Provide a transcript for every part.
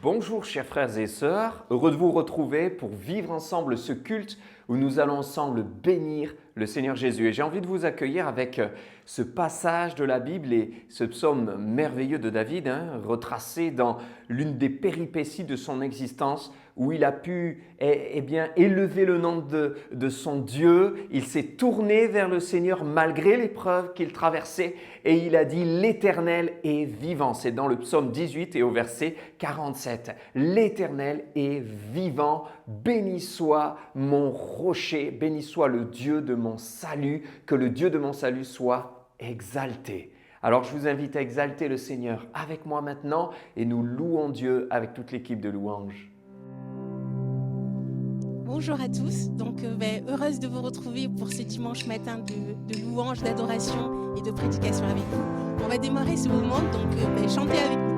Bonjour chers frères et sœurs, heureux de vous retrouver pour vivre ensemble ce culte où nous allons ensemble bénir le Seigneur Jésus. Et j'ai envie de vous accueillir avec ce passage de la Bible et ce psaume merveilleux de David, retracé dans l'une des péripéties de son existence où il a pu élever le nom de son Dieu. Il s'est tourné vers le Seigneur malgré l'épreuve qu'il traversait et il a dit « L'Éternel est vivant ». C'est dans le psaume 18 et au verset 47. « L'Éternel est vivant, béni soit mon rocher, béni soit le Dieu de mon salut, que le Dieu de mon salut soit exalté ». Alors je vous invite à exalter le Seigneur avec moi maintenant et nous louons Dieu avec toute l'équipe de louanges. Bonjour à tous, heureuse de vous retrouver pour ce dimanche matin de louange, d'adoration et de prédication avec vous. On va démarrer ce moment, chantez avec nous.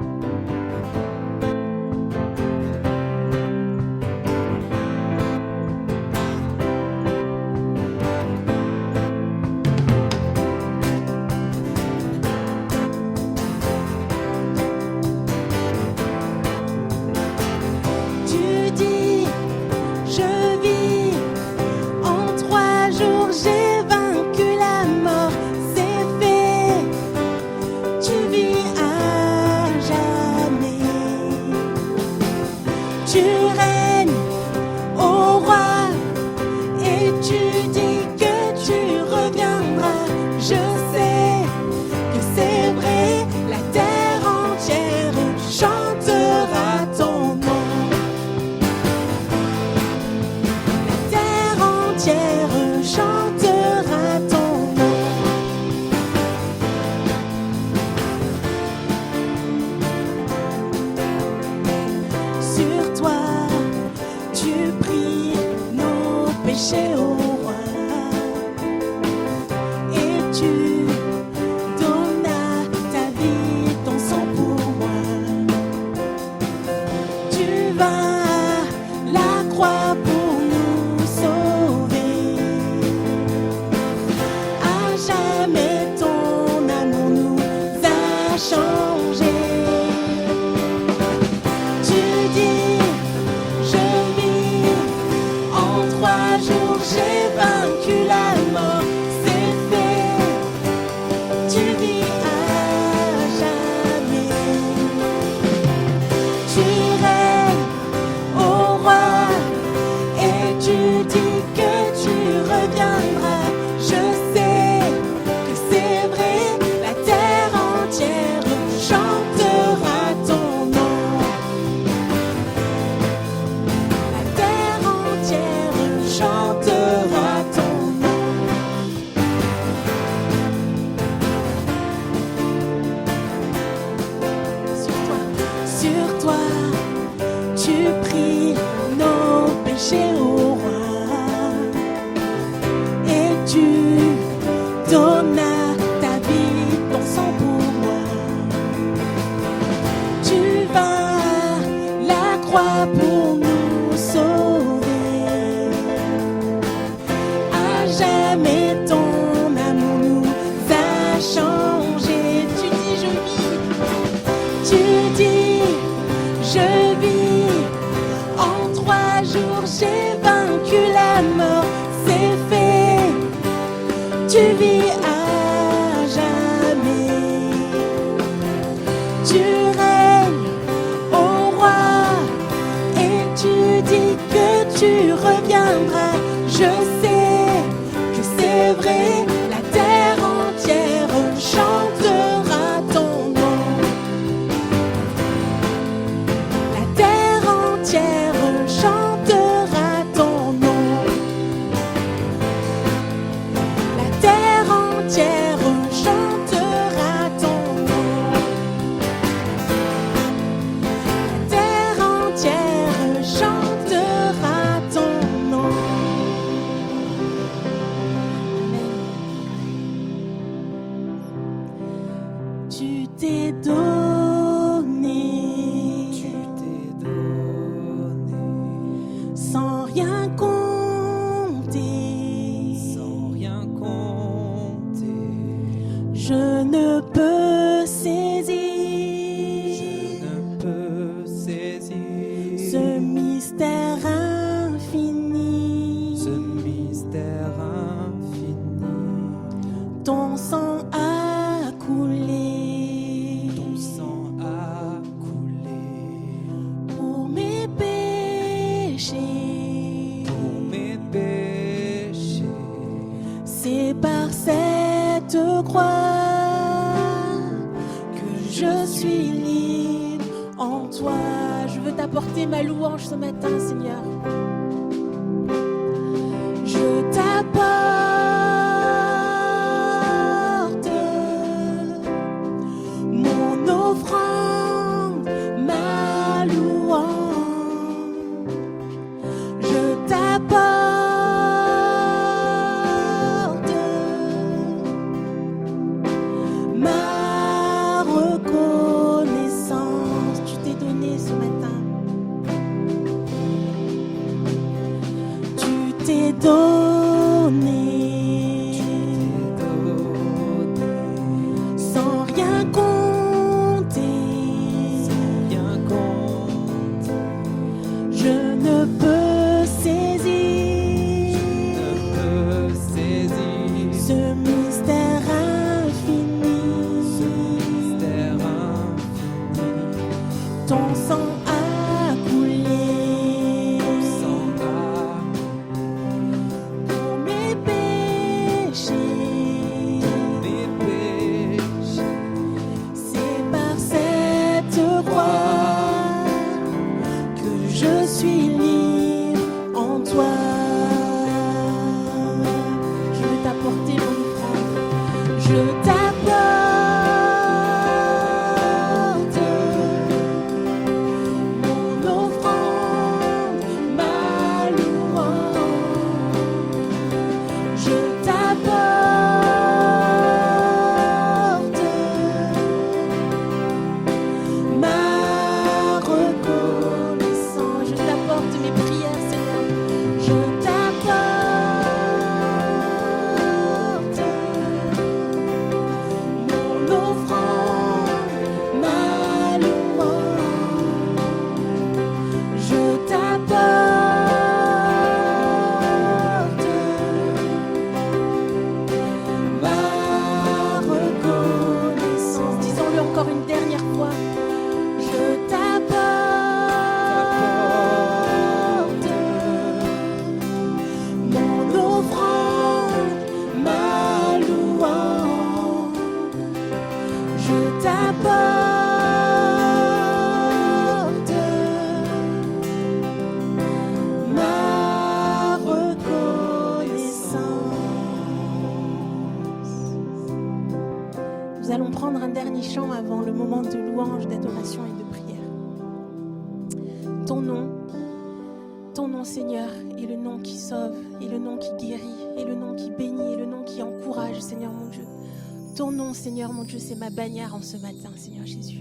Je ne peux saisir Ton sang a coulé. Ton sang a coulé Pour mes péchés. pour mes péchés. C'est par cette croix que je suis libre en toi. Je veux t'apporter ma louange ce matin, Seigneur. Je t'apporte mon offrande, ma louange. Je t'apporte ma reconnaissance. Tu t'es donné ce matin. Tu t'es donné sans rien compter. Rien compte, Je ne peux saisir ne peux saisir ce mystère infini. ce mystère infini. Ton sang a coulé Sans pour mes péchés. mes péchés. C'est par cette croix que je suis libre en toi. Je veux t'apporter mon offrande. Je t'apporte mon offrande, ma louange. Je t'apporte ma reconnaissance. Je t'apporte mes prières, Seigneur. Je t'apporte mon offrande, ma louange. Je t'apporte ma reconnaissance. Disons-le encore une dernière fois. Je t'apporte mon offrande, ma louange. Je t'apporte ma reconnaissance. Nous allons prendre un dernier chant avant le moment de louange, d'adoration et de prière. Ton nom Seigneur, est le nom qui sauve, est le nom qui guérit, est le nom qui bénit, est le nom qui encourage, Seigneur mon Dieu. Ton nom, Seigneur mon Dieu, c'est ma bannière en ce matin, Seigneur Jésus.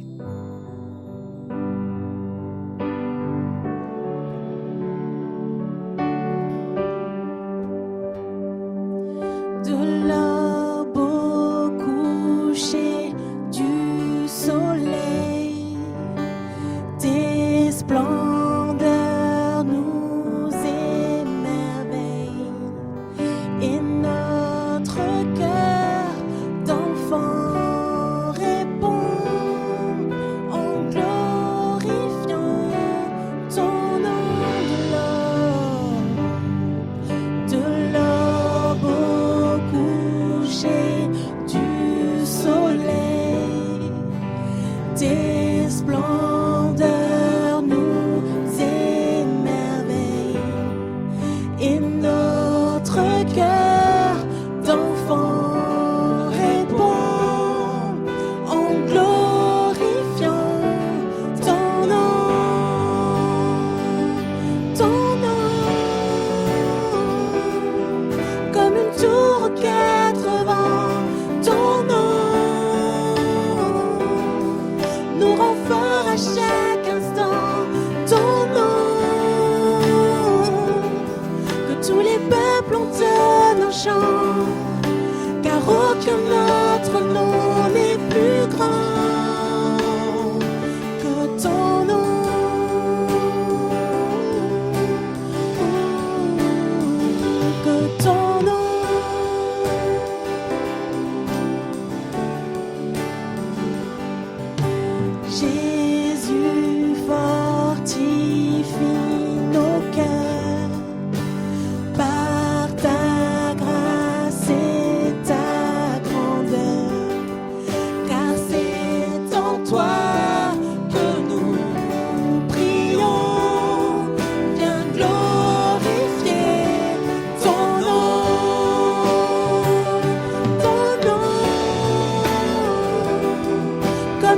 De l'aube au coucher du soleil, tes splendeurs nous émerveillent, et notre cœur d'enfant répond en glorifiant ton nom de l'aube au coucher du soleil, tes splendeurs nous émerveillent, et notre cœur d'enfant répond en glorifiant ton nom, comme une tour aux quatre vents. Ton nom nous rend forts à chaque instant. Ton nom, que tous les peuples entonnent en chant, car aucun autre nom n'est plus grand que ton nom. Que ton nom.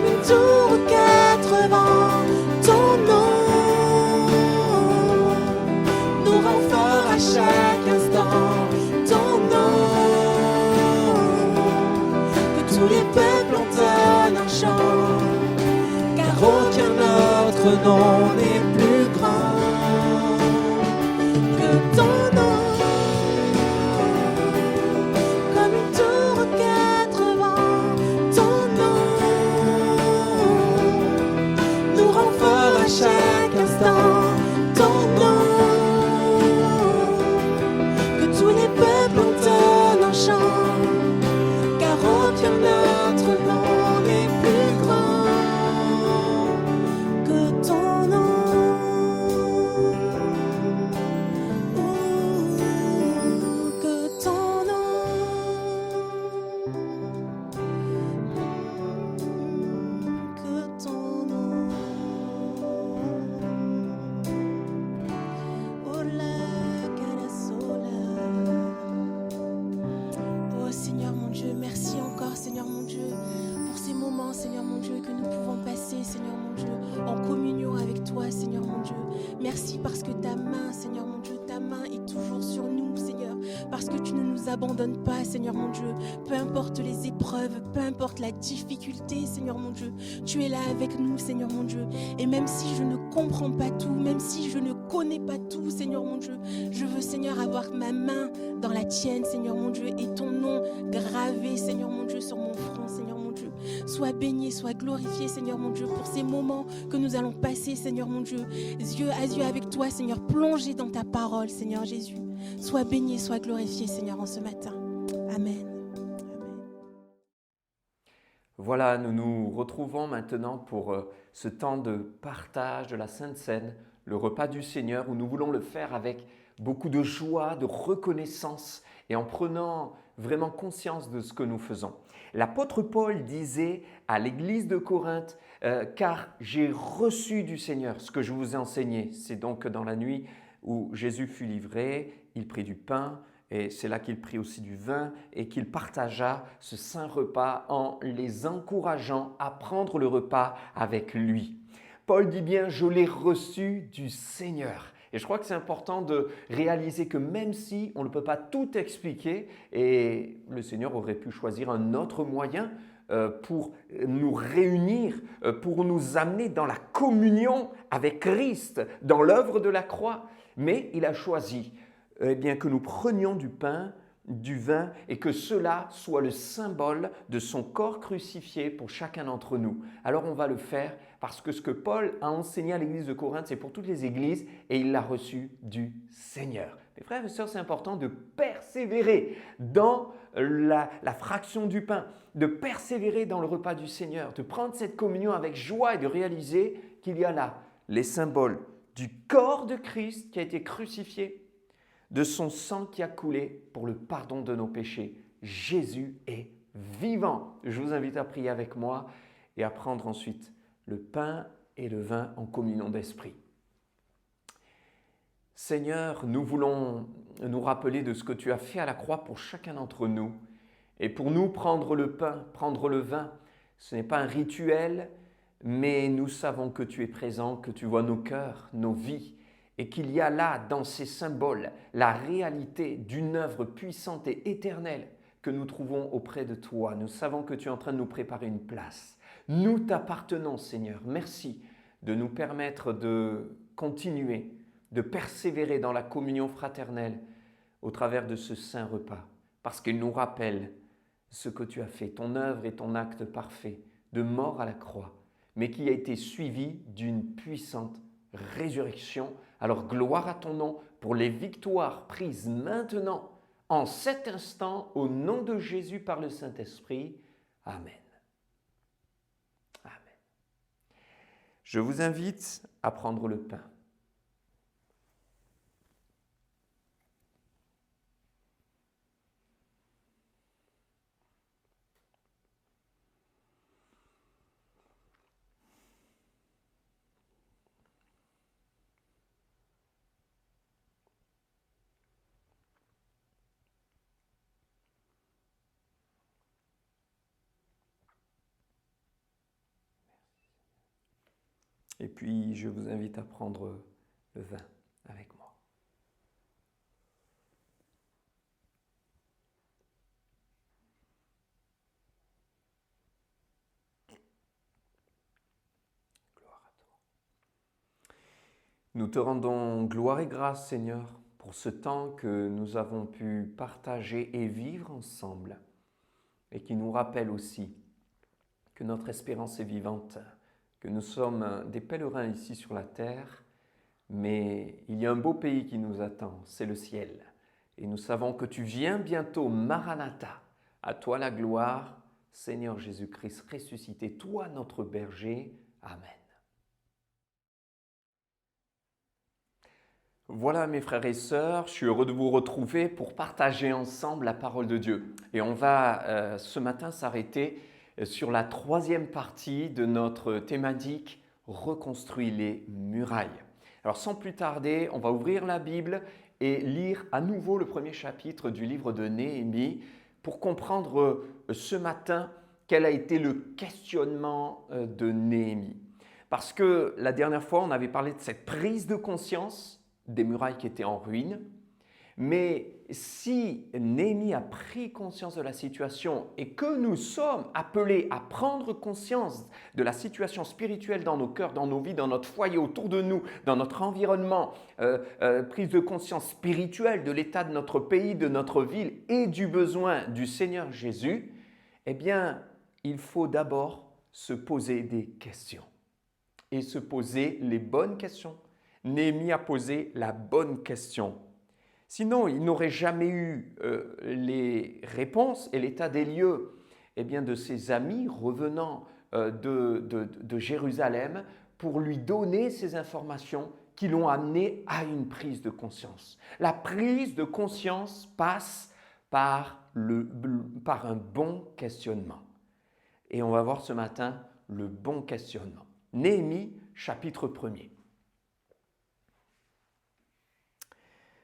comme une tour aux quatre vents. Ton nom nous rend fort à chaque instant. Ton nom, que tous les peuples entonnent un chant, car aucun autre nom n'est plus grand que ton nom. Comme une tour aux quatre vents, ton nom nous rend fort à chaque instant. Ton nom, que tous les peuples entonnent un chant, car aucun autre nom n'est plus grand que ton nom. Que ton nom. Que ton nom. Ola Kalasola. Oh Seigneur mon Dieu, merci encore Seigneur mon Dieu pour ces moments Seigneur mon Dieu que nous pouvons passer Seigneur mon Dieu en communion avec toi Seigneur mon Dieu. Merci parce que ta main Seigneur mon Dieu, ta main est toujours sur nous Seigneur, parce que tu ne nous abandonnes pas Seigneur mon Dieu, peu importe les épreuves, peu importe la difficulté Seigneur mon Dieu, tu es là avec nous Seigneur mon Dieu. Et même si je ne comprends pas tout, même si je ne connais pas tout Seigneur mon Dieu, je veux Seigneur avoir ma main dans la tienne Seigneur mon Dieu et ton nom gravé Seigneur mon Dieu sur mon front Seigneur mon Dieu. Sois béni, sois glorifié Seigneur mon Dieu pour ces moments que nous allons passer Seigneur mon Dieu, yeux à yeux avec toi Seigneur, plongé dans ta parole Seigneur Jésus. Sois béni, sois glorifié Seigneur en ce matin. Amen. Voilà, nous nous retrouvons maintenant pour ce temps de partage de la Sainte Seine, le repas du Seigneur, où nous voulons le faire avec beaucoup de joie, de reconnaissance et en prenant vraiment conscience de ce que nous faisons. L'apôtre Paul disait à l'église de Corinthe, car j'ai reçu du Seigneur ce que je vous ai enseigné. C'est donc dans la nuit où Jésus fut livré, il prit du pain, et c'est là qu'il prit aussi du vin et qu'il partagea ce saint repas en les encourageant à prendre le repas avec lui. Paul dit bien « je l'ai reçu du Seigneur ». Et je crois que c'est important de réaliser que même si on ne peut pas tout expliquer, et le Seigneur aurait pu choisir un autre moyen pour nous réunir, pour nous amener dans la communion avec Christ, dans l'œuvre de la croix, mais il a choisi bien, que nous prenions du pain, du vin et que cela soit le symbole de son corps crucifié pour chacun d'entre nous. Alors on va le faire parce que ce que Paul a enseigné à l'église de Corinthe, c'est pour toutes les églises et il l'a reçu du Seigneur. Mes frères et sœurs, c'est important de persévérer dans la fraction du pain, de persévérer dans le repas du Seigneur, de prendre cette communion avec joie et de réaliser qu'il y a là les symboles du corps de Christ qui a été crucifié, de son sang qui a coulé pour le pardon de nos péchés. Jésus est vivant. Je vous invite à prier avec moi et à prendre ensuite le pain et le vin en communion d'esprit. Seigneur, nous voulons nous rappeler de ce que tu as fait à la croix pour chacun d'entre nous. Et pour nous, prendre le pain, prendre le vin, ce n'est pas un rituel, mais nous savons que tu es présent, que tu vois nos cœurs, nos vies, et qu'il y a là, dans ces symboles, la réalité d'une œuvre puissante et éternelle que nous trouvons auprès de toi. Nous savons que tu es en train de nous préparer une place. Nous t'appartenons, Seigneur. Merci de nous permettre de continuer, de persévérer dans la communion fraternelle au travers de ce saint repas, parce qu'il nous rappelle ce que tu as fait, ton œuvre et ton acte parfait de mort à la croix, mais qui a été suivi d'une puissante résurrection. Alors gloire à ton nom pour les victoires prises maintenant, en cet instant, au nom de Jésus par le Saint-Esprit. Amen. Amen. Je vous invite à prendre le pain. Et puis, je vous invite à prendre le vin avec moi. Gloire à toi. Nous te rendons gloire et grâce, Seigneur, pour ce temps que nous avons pu partager et vivre ensemble, et qui nous rappelle aussi que notre espérance est vivante, que nous sommes des pèlerins ici sur la terre, mais il y a un beau pays qui nous attend, c'est le ciel. Et nous savons que tu viens bientôt, Maranatha. À toi la gloire, Seigneur Jésus-Christ ressuscité, toi notre berger. Amen. Voilà mes frères et sœurs, je suis heureux de vous retrouver pour partager ensemble la parole de Dieu. Et on va ce matin s'arrêter sur la troisième partie de notre thématique « Reconstruire les murailles ». Alors sans plus tarder, on va ouvrir la Bible et lire à nouveau le premier chapitre du livre de Néhémie pour comprendre ce matin quel a été le questionnement de Néhémie. Parce que la dernière fois, on avait parlé de cette prise de conscience des murailles qui étaient en ruine. Mais si Néhémie a pris conscience de la situation et que nous sommes appelés à prendre conscience de la situation spirituelle dans nos cœurs, dans nos vies, dans notre foyer, autour de nous, dans notre environnement, prise de conscience spirituelle de l'état de notre pays, de notre ville et du besoin du Seigneur Jésus, eh bien, il faut d'abord se poser des questions et se poser les bonnes questions. Néhémie a posé la bonne question. Sinon, il n'aurait jamais eu les réponses et l'état des lieux de ses amis revenant de Jérusalem pour lui donner ces informations qui l'ont amené à une prise de conscience. La prise de conscience passe par un bon questionnement. Et on va voir ce matin le bon questionnement. Néhémie, chapitre 1er.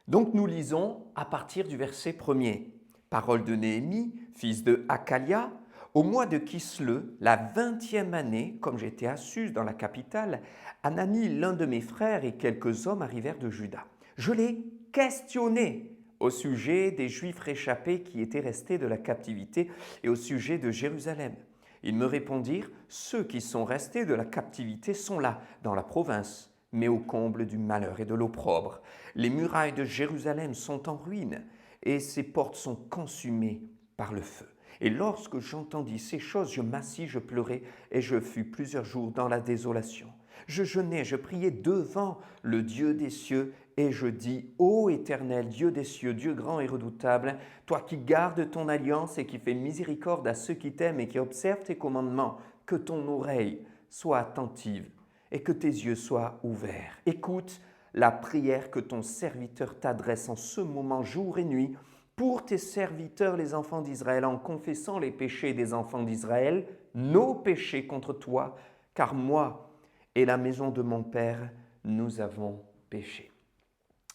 Donc nous lisons à partir du verset 1er. Parole de Néhémie, fils de Hakalia, au mois de Kisleu, la 20e année, comme j'étais à Suse dans la capitale, Hanani, l'un de mes frères et quelques hommes arrivèrent de Juda. Je l'ai questionné au sujet des Juifs réchappés qui étaient restés de la captivité et au sujet de Jérusalem. Ils me répondirent, ceux qui sont restés de la captivité sont là, dans la province, mais au comble du malheur et de l'opprobre. Les murailles de Jérusalem sont en ruine et ses portes sont consumées par le feu. Et lorsque j'entendis ces choses, je m'assis, je pleurais et je fus plusieurs jours dans la désolation. Je jeûnais, je priais devant le Dieu des cieux et je dis, ô Éternel, Dieu des cieux, Dieu grand et redoutable, toi qui gardes ton alliance et qui fais miséricorde à ceux qui t'aiment et qui observent tes commandements, que ton oreille soit attentive et que tes yeux soient ouverts. Écoute la prière que ton serviteur t'adresse en ce moment, jour et nuit, pour tes serviteurs, les enfants d'Israël, en confessant les péchés des enfants d'Israël, nos péchés contre toi, car moi et la maison de mon Père, nous avons péché.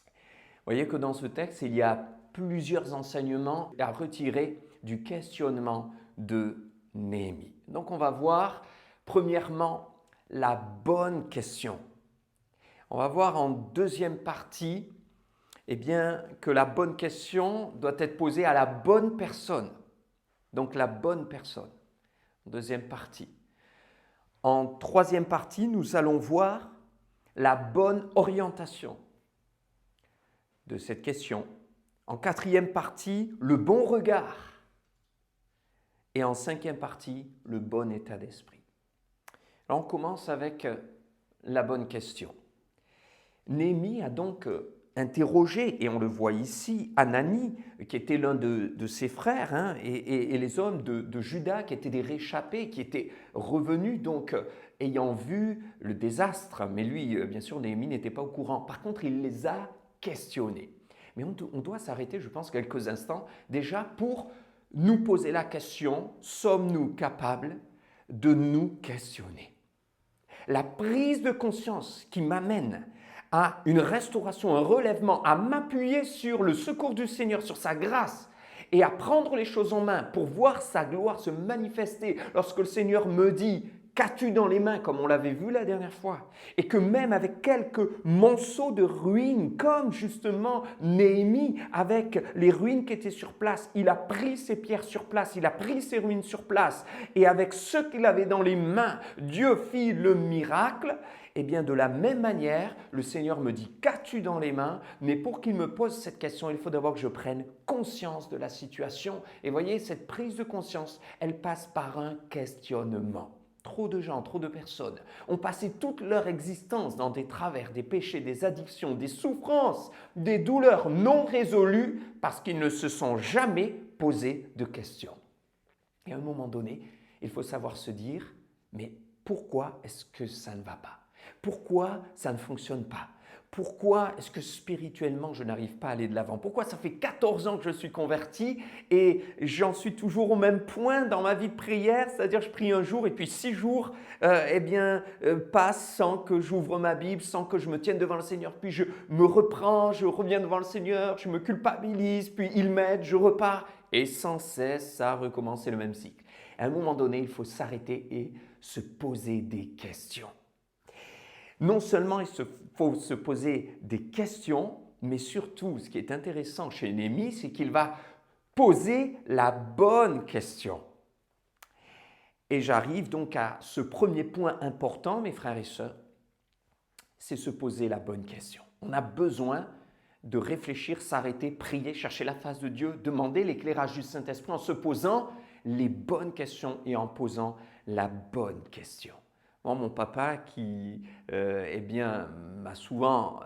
Vous voyez que dans ce texte, il y a plusieurs enseignements à retirer du questionnement de Néhémie. Donc on va voir, premièrement, la bonne question. On va voir en deuxième partie que la bonne question doit être posée à la bonne personne. Donc la bonne personne. Deuxième partie. En troisième partie, nous allons voir la bonne orientation de cette question. En quatrième partie, le bon regard. Et en cinquième partie, le bon état d'esprit. Alors on commence avec la bonne question. Néhémie a donc interrogé, et on le voit ici, Hanani, qui était l'un de ses frères, et les hommes de Juda, qui étaient des réchappés, qui étaient revenus, donc ayant vu le désastre. Mais lui, bien sûr, Néhémie n'était pas au courant. Par contre, il les a questionnés. Mais on doit s'arrêter, je pense, quelques instants, déjà pour nous poser la question, sommes-nous capables de nous questionner? La prise de conscience qui m'amène à une restauration, un relèvement, à m'appuyer sur le secours du Seigneur, sur sa grâce et à prendre les choses en main pour voir sa gloire se manifester lorsque le Seigneur me dit qu'as-tu dans les mains, comme on l'avait vu la dernière fois, et que même avec quelques monceaux de ruines, comme justement Néhémie, avec les ruines qui étaient sur place, il a pris ses pierres sur place, il a pris ses ruines sur place, et avec ce qu'il avait dans les mains, Dieu fit le miracle. Eh bien, de la même manière, le Seigneur me dit, qu'as-tu dans les mains? Mais pour qu'il me pose cette question, il faut d'abord que je prenne conscience de la situation. Et voyez, cette prise de conscience, elle passe par un questionnement. Trop de gens, trop de personnes ont passé toute leur existence dans des travers, des péchés, des addictions, des souffrances, des douleurs non résolues parce qu'ils ne se sont jamais posé de questions. Et à un moment donné, il faut savoir se dire, mais pourquoi est-ce que ça ne va pas? Pourquoi ça ne fonctionne pas? Pourquoi est-ce que spirituellement je n'arrive pas à aller de l'avant? Pourquoi ça fait 14 ans que je suis converti et j'en suis toujours au même point dans ma vie de prière? C'est-à-dire je prie un jour et puis 6 jours passent sans que j'ouvre ma Bible, sans que je me tienne devant le Seigneur. Puis je me reprends, je reviens devant le Seigneur, je me culpabilise, puis il m'aide, je repars. Et sans cesse, ça recommence, c'est le même cycle. À un moment donné, il faut s'arrêter et se poser des questions. Non seulement il faut se poser des questions, mais surtout, ce qui est intéressant chez Néhémie, c'est qu'il va poser la bonne question. Et j'arrive donc à ce premier point important, mes frères et sœurs, c'est se poser la bonne question. On a besoin de réfléchir, s'arrêter, prier, chercher la face de Dieu, demander l'éclairage du Saint-Esprit en se posant les bonnes questions et en posant la bonne question. Moi, mon papa qui m'a souvent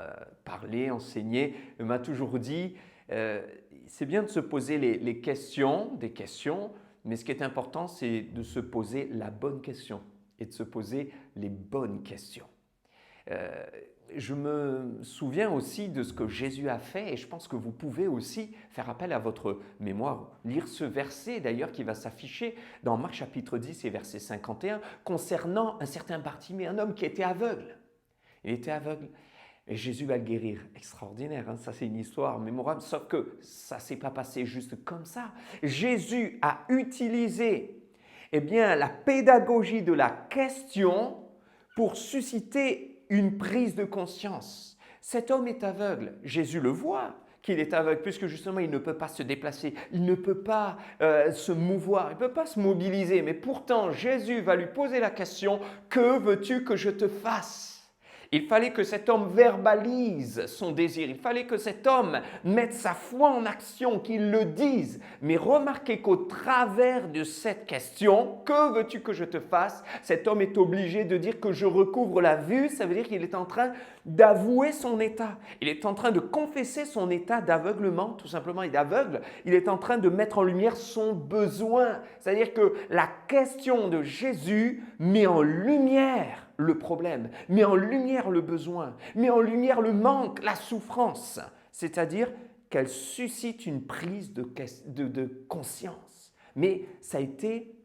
parlé, enseigné, m'a toujours dit c'est bien de se poser les questions, des questions, mais ce qui est important, c'est de se poser la bonne question et de se poser les bonnes questions. Je me souviens aussi de ce que Jésus a fait et je pense que vous pouvez aussi faire appel à votre mémoire. Lire ce verset d'ailleurs qui va s'afficher dans Marc chapitre 10 et verset 51 concernant un certain Bartimée, un homme qui était aveugle. Il était aveugle et Jésus va le guérir. Extraordinaire, hein? Ça c'est une histoire mémorable, sauf que ça ne s'est pas passé juste comme ça. Jésus a utilisé la pédagogie de la question pour susciter une prise de conscience. Cet homme est aveugle. Jésus le voit qu'il est aveugle puisque justement il ne peut pas se déplacer, il ne peut pas se mouvoir, il ne peut pas se mobiliser. Mais pourtant, Jésus va lui poser la question « Que veux-tu que je te fasse ?» Il fallait que cet homme verbalise son désir, il fallait que cet homme mette sa foi en action, qu'il le dise. Mais remarquez qu'au travers de cette question, que veux-tu que je te fasse? Cet homme est obligé de dire que je recouvre la vue, ça veut dire qu'il est en train d'avouer son état. Il est en train de confesser son état d'aveuglement, tout simplement il est aveugle. Il est en train de mettre en lumière son besoin. C'est-à-dire que la question de Jésus met en lumière le problème, met en lumière le besoin, met en lumière le manque, la souffrance. C'est-à-dire qu'elle suscite une prise de conscience. Mais ça a été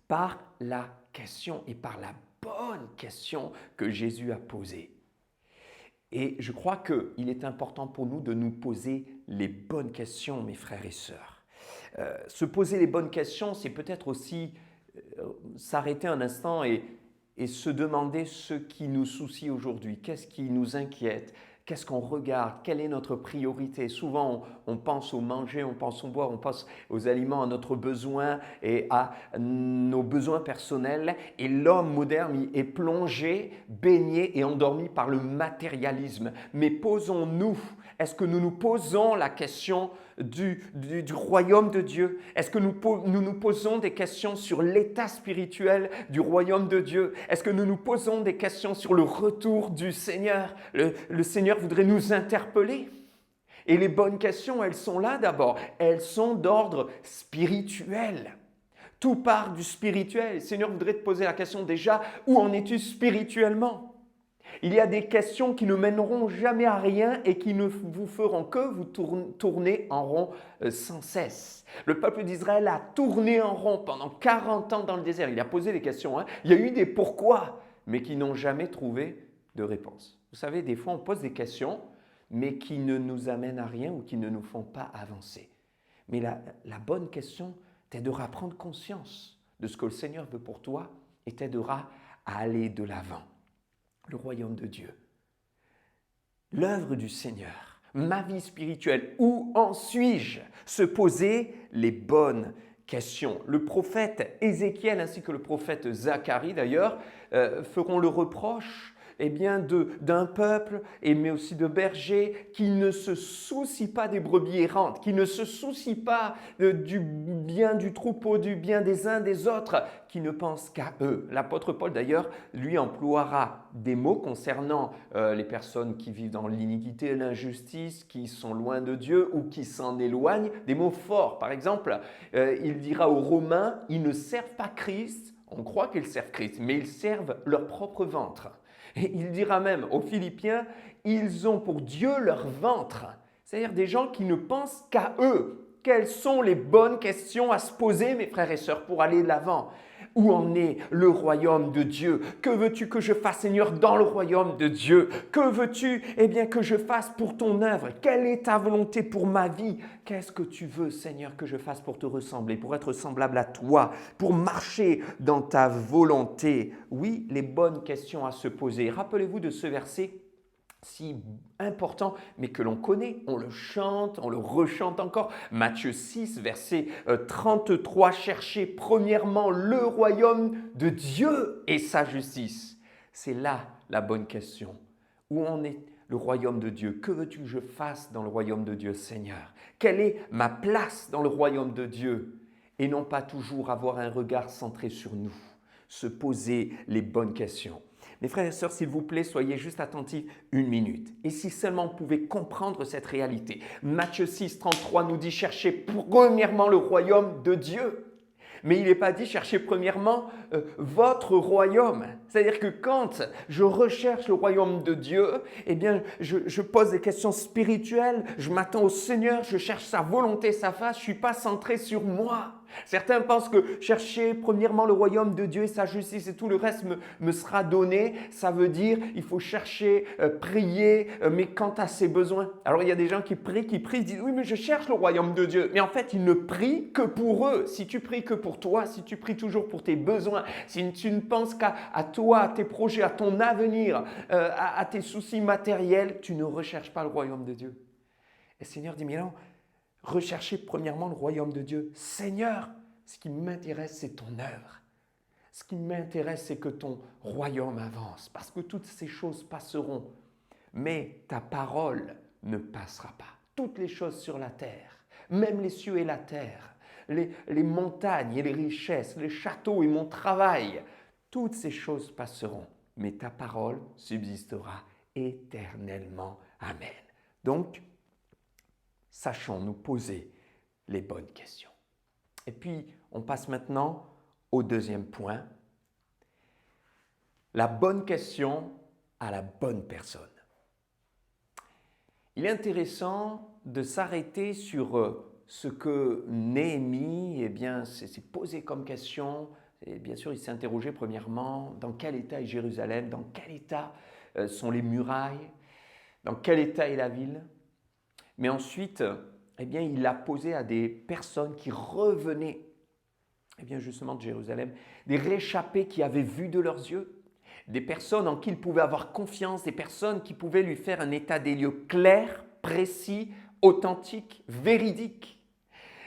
par la question et par la bonne question que Jésus a posée. Et je crois qu'il est important pour nous de nous poser les bonnes questions, mes frères et sœurs. Se poser les bonnes questions, c'est peut-être aussi s'arrêter un instant et se demander ce qui nous soucie aujourd'hui, qu'est-ce qui nous inquiète, qu'est-ce qu'on regarde, quelle est notre priorité. Souvent, on pense au manger, on pense au boire, on pense aux aliments, à notre besoin et à nos besoins personnels. Et l'homme moderne est plongé, baigné et endormi par le matérialisme. Mais posons-nous, est-ce que nous nous posons la question du royaume de Dieu? Est-ce que nous nous posons des questions sur l'état spirituel du royaume de Dieu? Est-ce que nous nous posons des questions sur le retour du Seigneur? Le Seigneur voudrait nous interpeller. Et les bonnes questions, elles sont là d'abord. Elles sont d'ordre spirituel. Tout part du spirituel. Le Seigneur voudrait te poser la question déjà, où en es-tu spirituellement? Il y a des questions qui ne mèneront jamais à rien et qui ne vous feront que vous tourner en rond sans cesse. Le peuple d'Israël a tourné en rond pendant 40 ans dans le désert. Il a posé des questions, hein. Il y a eu des pourquoi, mais qui n'ont jamais trouvé de réponse. Vous savez, des fois on pose des questions, mais qui ne nous amènent à rien ou qui ne nous font pas avancer. Mais la bonne question, c'est de reprendre conscience de ce que le Seigneur veut pour toi et t'aidera à aller de l'avant. Le royaume de Dieu, l'œuvre du Seigneur, ma vie spirituelle, où en suis-je? Se poser les bonnes questions. Le prophète Ézéchiel ainsi que le prophète Zacharie d'ailleurs feront le reproche d'un peuple, mais aussi de bergers qui ne se soucient pas des brebis errantes, qui ne se soucient pas du bien du troupeau, du bien des uns des autres, qui ne pensent qu'à eux. L'apôtre Paul d'ailleurs, lui emploiera des mots concernant les personnes qui vivent dans l'iniquité et l'injustice, qui sont loin de Dieu ou qui s'en éloignent, des mots forts. Par exemple, il dira aux Romains, ils ne servent pas Christ, on croit qu'ils servent Christ, mais ils servent leur propre ventre. Et il dira même aux Philippiens, ils ont pour Dieu leur ventre. C'est-à-dire des gens qui ne pensent qu'à eux. Quelles sont les bonnes questions à se poser, mes frères et sœurs, pour aller de l'avant? Où en est le royaume de Dieu? Que veux-tu que je fasse, Seigneur, dans le royaume de Dieu? Que veux-tu que je fasse pour ton œuvre? Quelle est ta volonté pour ma vie? Qu'est-ce que tu veux, Seigneur, que je fasse pour te ressembler, pour être semblable à toi, pour marcher dans ta volonté? Oui, les bonnes questions à se poser. Rappelez-vous de ce verset si important, mais que l'on connaît, on le chante, on le rechante encore. Matthieu 6, verset 33, cherchez premièrement le royaume de Dieu et sa justice. C'est là la bonne question. Où en est le royaume de Dieu? Que veux-tu que je fasse dans le royaume de Dieu, Seigneur? Quelle est ma place dans le royaume de Dieu? Et non pas toujours avoir un regard centré sur nous, se poser les bonnes questions. Mes frères et sœurs, s'il vous plaît, soyez juste attentifs une minute. Et si seulement vous pouvez comprendre cette réalité. Matthieu 6, 33 nous dit « Cherchez premièrement le royaume de Dieu ». Mais il n'est pas dit « Cherchez premièrement votre royaume ». C'est-à-dire que quand je recherche le royaume de Dieu, je pose des questions spirituelles, je m'attends au Seigneur, je cherche sa volonté, sa face, je ne suis pas centré sur moi. Certains pensent que chercher premièrement le royaume de Dieu et sa justice et tout le reste me sera donné. Ça veut dire il faut chercher, prier, mais quant à ses besoins. Alors il y a des gens qui prient, ils disent oui mais je cherche le royaume de Dieu. Mais en fait ils ne prient que pour eux. Si tu pries que pour toi, si tu pries toujours pour tes besoins, si tu ne penses qu'à toi, à tes projets, à ton avenir, à tes soucis matériels, tu ne recherches pas le royaume de Dieu. Et le Seigneur dit mais non, recherchez premièrement le royaume de Dieu. Seigneur, ce qui m'intéresse, c'est ton œuvre. Ce qui m'intéresse, c'est que ton royaume avance, parce que toutes ces choses passeront. Mais ta parole ne passera pas. Toutes les choses sur la terre, même les cieux et la terre, les montagnes et les richesses, les châteaux et mon travail, toutes ces choses passeront. Mais ta parole subsistera éternellement. Amen. Donc, sachons nous poser les bonnes questions. Et puis, on passe maintenant au deuxième point. La bonne question à la bonne personne. Il est intéressant de s'arrêter sur ce que Néhémie s'est posé comme question. Et bien sûr, il s'est interrogé premièrement, dans quel état est Jérusalem? Dans quel état sont les murailles? Dans quel état est la ville? Mais ensuite, il l'a posé à des personnes qui revenaient justement de Jérusalem, des réchappés qui avaient vu de leurs yeux, des personnes en qui il pouvait avoir confiance, des personnes qui pouvaient lui faire un état des lieux clair, précis, authentique, véridique.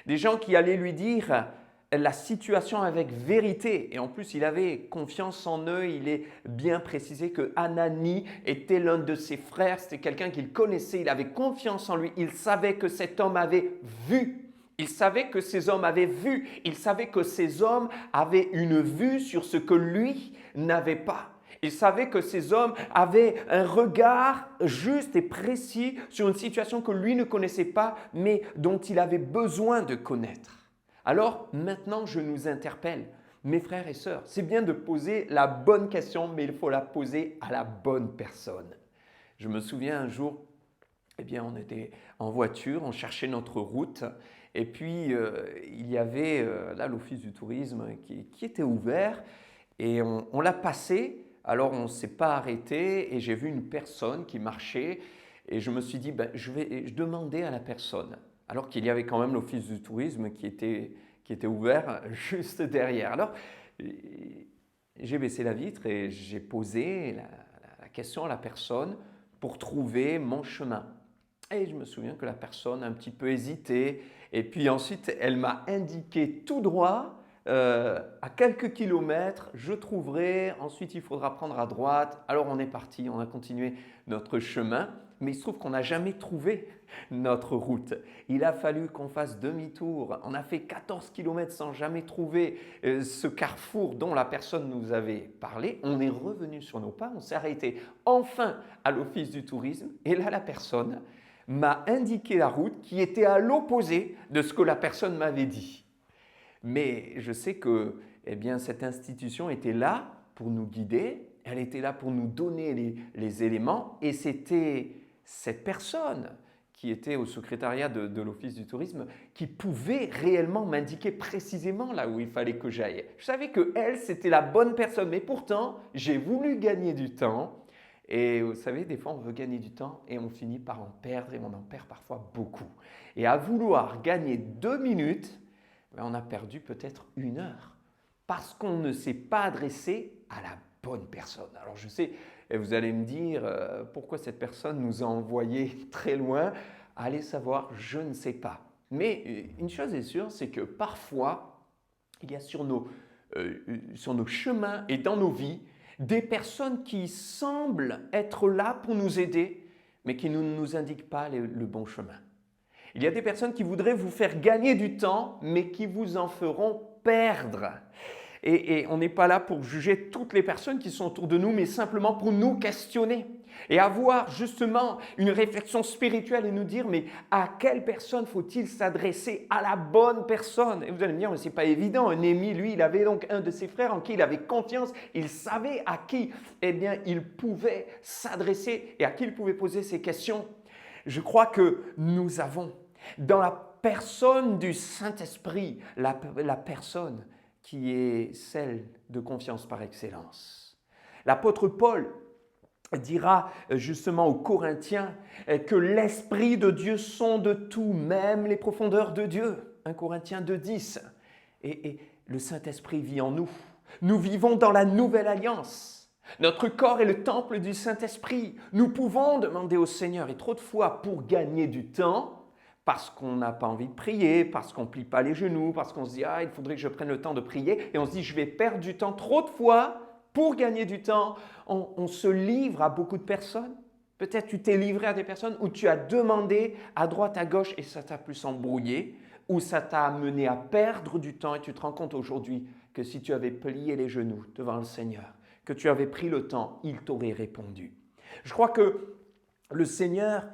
Des gens qui allaient lui dire la situation avec vérité. Et en plus, il avait confiance en eux. Il est bien précisé que Anani était l'un de ses frères. C'était quelqu'un qu'il connaissait. Il avait confiance en lui. Il savait que cet homme avait vu. Il savait que ces hommes avaient vu. Il savait que ces hommes avaient une vue sur ce que lui n'avait pas. Il savait que ces hommes avaient un regard juste et précis sur une situation que lui ne connaissait pas, mais dont il avait besoin de connaître. Alors maintenant, je nous interpelle, mes frères et sœurs, c'est bien de poser la bonne question, mais il faut la poser à la bonne personne. Je me souviens un jour, on était en voiture, on cherchait notre route, et puis il y avait là l'office du tourisme qui était ouvert, et on l'a passé. Alors on ne s'est pas arrêté, et j'ai vu une personne qui marchait, et je me suis dit, je demandais à la personne. Alors qu'il y avait quand même l'office du tourisme qui était ouvert juste derrière. Alors, j'ai baissé la vitre et j'ai posé la question à la personne pour trouver mon chemin. Et je me souviens que la personne a un petit peu hésité. Et puis ensuite, elle m'a indiqué tout droit, à quelques kilomètres, je trouverai. Ensuite, il faudra prendre à droite. Alors on est parti, on a continué notre chemin. Mais il se trouve qu'on n'a jamais trouvé notre route. Il a fallu qu'on fasse demi-tour. On a fait 14 kilomètres sans jamais trouver ce carrefour dont la personne nous avait parlé. On est revenu sur nos pas, on s'est arrêté enfin à l'office du tourisme. Et là, la personne m'a indiqué la route qui était à l'opposé de ce que la personne m'avait dit. Mais je sais que cette institution était là pour nous guider, elle était là pour nous donner les éléments et c'était cette personne qui était au secrétariat de l'Office du tourisme qui pouvait réellement m'indiquer précisément là où il fallait que j'aille. Je savais qu'elle, c'était la bonne personne, mais pourtant, j'ai voulu gagner du temps. Et vous savez, des fois, on veut gagner du temps et on finit par en perdre et on en perd parfois beaucoup. Et à vouloir gagner 2 minutes, on a perdu peut-être 1 heure parce qu'on ne s'est pas adressé à la bonne personne. Alors je sais, vous allez me dire pourquoi cette personne nous a envoyés très loin. Allez savoir, je ne sais pas. Mais une chose est sûre, c'est que parfois, il y a sur nos chemins et dans nos vies, des personnes qui semblent être là pour nous aider, mais qui ne nous indiquent pas le bon chemin. Il y a des personnes qui voudraient vous faire gagner du temps, mais qui vous en feront perdre. Et on n'est pas là pour juger toutes les personnes qui sont autour de nous, mais simplement pour nous questionner et avoir justement une réflexion spirituelle et nous dire mais à quelle personne faut-il s'adresser? À la bonne personne. Et vous allez me dire mais ce n'est pas évident. Néhémie, lui, il avait donc un de ses frères en qui il avait confiance. Il savait à qui il pouvait s'adresser et à qui il pouvait poser ses questions. Je crois que nous avons dans la personne du Saint-Esprit, la personne qui est celle de confiance par excellence. L'apôtre Paul dira justement aux Corinthiens que l'Esprit de Dieu sonde tout, même les profondeurs de Dieu. 1 Corinthiens 2,10. Et le Saint-Esprit vit en nous. Nous vivons dans la nouvelle alliance. Notre corps est le temple du Saint-Esprit. Nous pouvons demander au Seigneur, et trop de fois pour gagner du temps, parce qu'on n'a pas envie de prier, parce qu'on ne plie pas les genoux, parce qu'on se dit « Ah, il faudrait que je prenne le temps de prier » et on se dit « Je vais perdre du temps » trop de fois. Pour gagner du temps, on se livre à beaucoup de personnes. Peut-être tu t'es livré à des personnes où tu as demandé à droite, à gauche et ça t'a plus embrouillé, ou ça t'a amené à perdre du temps et tu te rends compte aujourd'hui que si tu avais plié les genoux devant le Seigneur, que tu avais pris le temps, il t'aurait répondu. Je crois que le Seigneur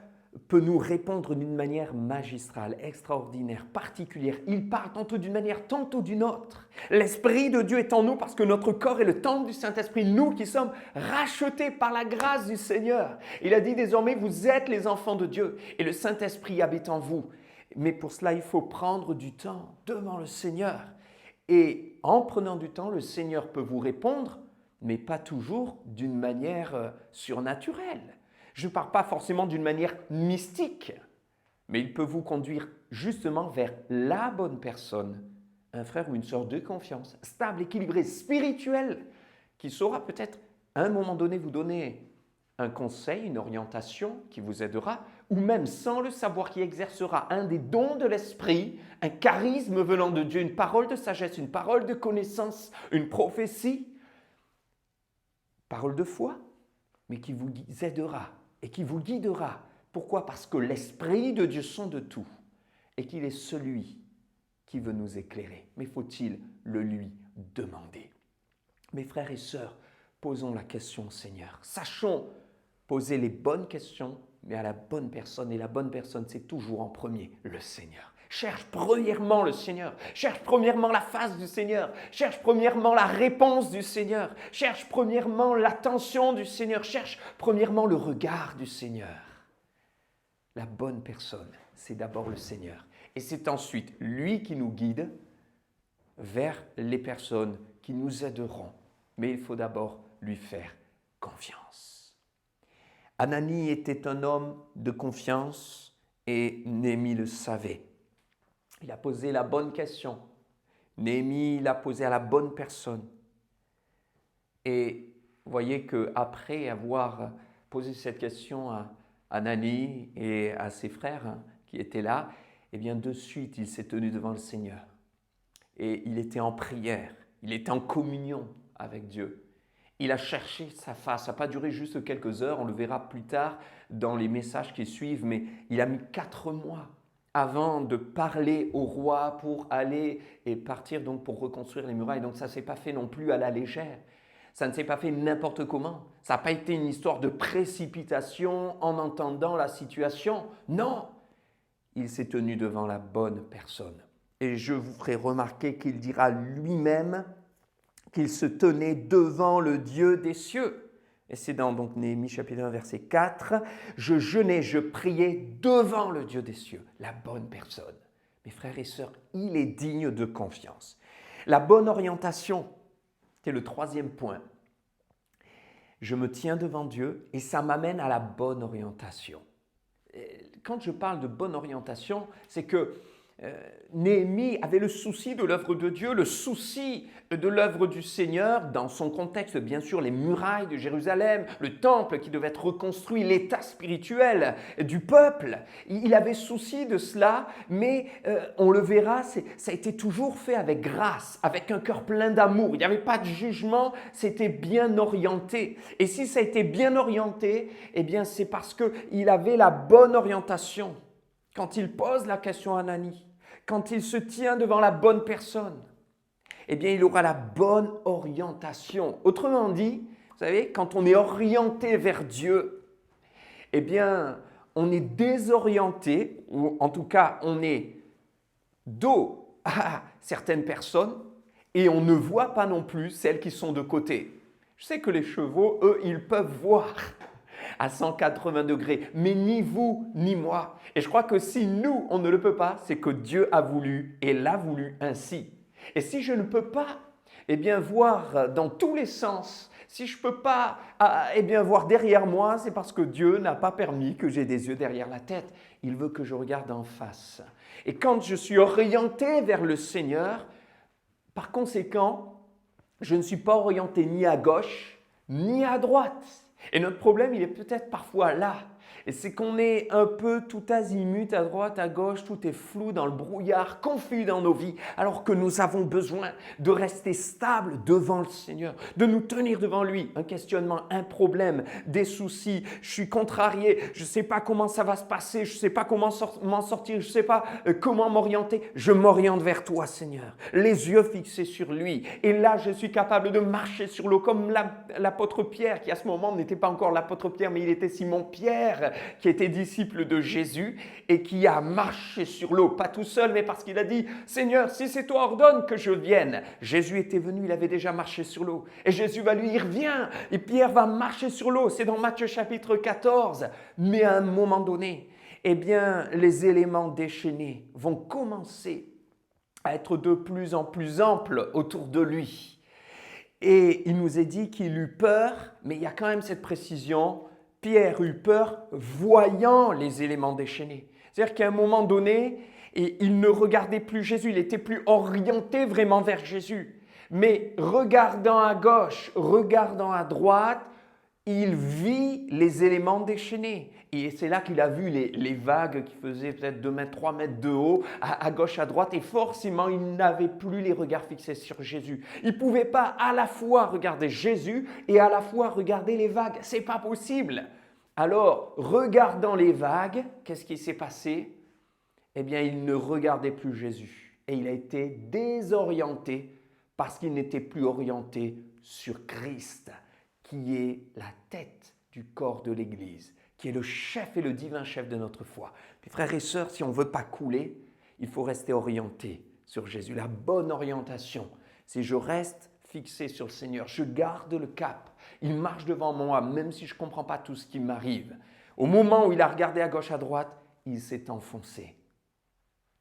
peut nous répondre d'une manière magistrale, extraordinaire, particulière. Il parle tantôt d'une manière, tantôt d'une autre. L'Esprit de Dieu est en nous parce que notre corps est le temple du Saint-Esprit, nous qui sommes rachetés par la grâce du Seigneur. Il a dit désormais, vous êtes les enfants de Dieu et le Saint-Esprit habite en vous. Mais pour cela, il faut prendre du temps devant le Seigneur. Et en prenant du temps, le Seigneur peut vous répondre, mais pas toujours d'une manière surnaturelle. Je ne parle pas forcément d'une manière mystique, mais il peut vous conduire justement vers la bonne personne, un frère ou une sœur de confiance, stable, équilibré, spirituel, qui saura peut-être à un moment donné vous donner un conseil, une orientation qui vous aidera, ou même sans le savoir qui exercera un des dons de l'esprit, un charisme venant de Dieu, une parole de sagesse, une parole de connaissance, une prophétie, parole de foi, mais qui vous aidera et qui vous guidera. Pourquoi? Parce que l'Esprit de Dieu sonde tout et qu'il est celui qui veut nous éclairer. Mais faut-il le lui demander? Mes frères et sœurs, posons la question au Seigneur. Sachons poser les bonnes questions, mais à la bonne personne. Et la bonne personne, c'est toujours en premier le Seigneur. Cherche premièrement le Seigneur. Cherche premièrement la face du Seigneur. Cherche premièrement la réponse du Seigneur. Cherche premièrement l'attention du Seigneur. Cherche premièrement le regard du Seigneur. La bonne personne, c'est d'abord le Seigneur. Et c'est ensuite lui qui nous guide vers les personnes qui nous aideront. Mais il faut d'abord lui faire confiance. Ananie était un homme de confiance et Néhémie le savait. Il a posé la bonne question. Néhémie l'a posée à la bonne personne. Et vous voyez qu'après avoir posé cette question à Ananie et à ses frères qui étaient là, eh bien de suite il s'est tenu devant le Seigneur. Et il était en prière, il était en communion avec Dieu. Il a cherché sa face, ça n'a pas duré juste quelques heures, on le verra plus tard dans les messages qui suivent, mais il a mis 4 mois avant de parler au roi pour aller et partir donc pour reconstruire les murailles. Donc ça ne s'est pas fait non plus à la légère, ça ne s'est pas fait n'importe comment, ça n'a pas été une histoire de précipitation en entendant la situation, non, il s'est tenu devant la bonne personne. Et je vous ferai remarquer qu'il dira lui-même qu'il se tenait devant le Dieu des cieux. Et c'est dans donc, Néhémie chapitre 1, verset 4. Je jeûnais, je priais devant le Dieu des cieux, la bonne personne. Mes frères et sœurs, il est digne de confiance. La bonne orientation, c'est le 3e point. Je me tiens devant Dieu et ça m'amène à la bonne orientation. Quand je parle de bonne orientation, c'est que Néhémie avait le souci de l'œuvre de Dieu, le souci de l'œuvre du Seigneur, dans son contexte, bien sûr, les murailles de Jérusalem, le temple qui devait être reconstruit, l'état spirituel du peuple. Il avait souci de cela, mais on le verra, ça a été toujours fait avec grâce, avec un cœur plein d'amour. Il n'y avait pas de jugement, c'était bien orienté. Et si ça a été bien orienté, eh bien c'est parce qu'il avait la bonne orientation. Quand il pose la question à Ananie, quand il se tient devant la bonne personne, eh bien, il aura la bonne orientation. Autrement dit, vous savez, quand on est orienté vers Dieu, eh bien, on est désorienté, ou en tout cas, on est dos à certaines personnes et on ne voit pas non plus celles qui sont de côté. Je sais que les chevaux, eux, ils peuvent voir à 180 degrés, mais ni vous ni moi. Et je crois que si nous, on ne le peut pas, c'est que Dieu a voulu et l'a voulu ainsi. Et si je ne peux pas, eh bien, voir dans tous les sens, si je ne peux pas eh bien, voir derrière moi, c'est parce que Dieu n'a pas permis que j'ai des yeux derrière la tête. Il veut que je regarde en face. Et quand je suis orienté vers le Seigneur, par conséquent, je ne suis pas orienté ni à gauche, ni à droite. Et notre problème, il est peut-être parfois là. Et c'est qu'on est un peu tout azimut, à droite, à gauche, tout est flou dans le brouillard, confus dans nos vies, alors que nous avons besoin de rester stables devant le Seigneur, de nous tenir devant lui. Un questionnement, un problème, des soucis, je suis contrarié, je ne sais pas comment ça va se passer, je ne sais pas comment m'en sortir, je ne sais pas comment m'orienter. Je m'oriente vers toi, Seigneur, les yeux fixés sur lui. Et là, je suis capable de marcher sur l'eau comme l'apôtre Pierre, qui à ce moment n'était pas encore l'apôtre Pierre, mais il était Simon-Pierre, qui était disciple de Jésus et qui a marché sur l'eau, pas tout seul, mais parce qu'il a dit « Seigneur, si c'est toi, ordonne que je vienne ». Jésus était venu, il avait déjà marché sur l'eau. Et Jésus va lui dire « Viens ». Et Pierre va marcher sur l'eau, c'est dans Matthieu chapitre 14. Mais à un moment donné, eh bien, les éléments déchaînés vont commencer à être de plus en plus amples autour de lui. Et il nous est dit qu'il eut peur, mais il y a quand même cette précision. Pierre eut peur voyant les éléments déchaînés. C'est-à-dire qu'à un moment donné, il ne regardait plus Jésus, il n'était plus orienté vraiment vers Jésus. Mais regardant à gauche, regardant à droite, il vit les éléments déchaînés. Et c'est là qu'il a vu les vagues qui faisaient peut-être 2 mètres, 3 mètres de haut, à gauche, à droite. Et forcément, il n'avait plus les regards fixés sur Jésus. Il ne pouvait pas à la fois regarder Jésus et à la fois regarder les vagues. Ce n'est pas possible. Alors, regardant les vagues, qu'est-ce qui s'est passé? Eh bien, il ne regardait plus Jésus. Et il a été désorienté parce qu'il n'était plus orienté sur Christ, qui est la tête du corps de l'Église, qui est le chef et le divin chef de notre foi. Mes frères et sœurs, si on ne veut pas couler, il faut rester orienté sur Jésus. La bonne orientation, c'est je reste fixé sur le Seigneur, je garde le cap. Il marche devant moi, même si je ne comprends pas tout ce qui m'arrive. Au moment où il a regardé à gauche, à droite, il s'est enfoncé.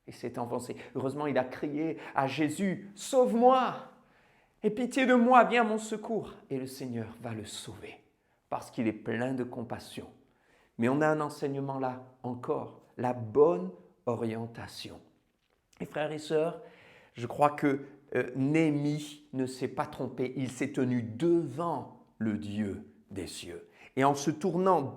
Il s'est enfoncé. Heureusement, il a crié à Jésus, « Sauve-moi ! Aie pitié de moi, viens à mon secours !» Et le Seigneur va le sauver, parce qu'il est plein de compassion. Mais on a un enseignement là, encore, la bonne orientation. Et frères et sœurs, je crois que Néhémie ne s'est pas trompé, il s'est tenu devant le Dieu des cieux. Et en se tournant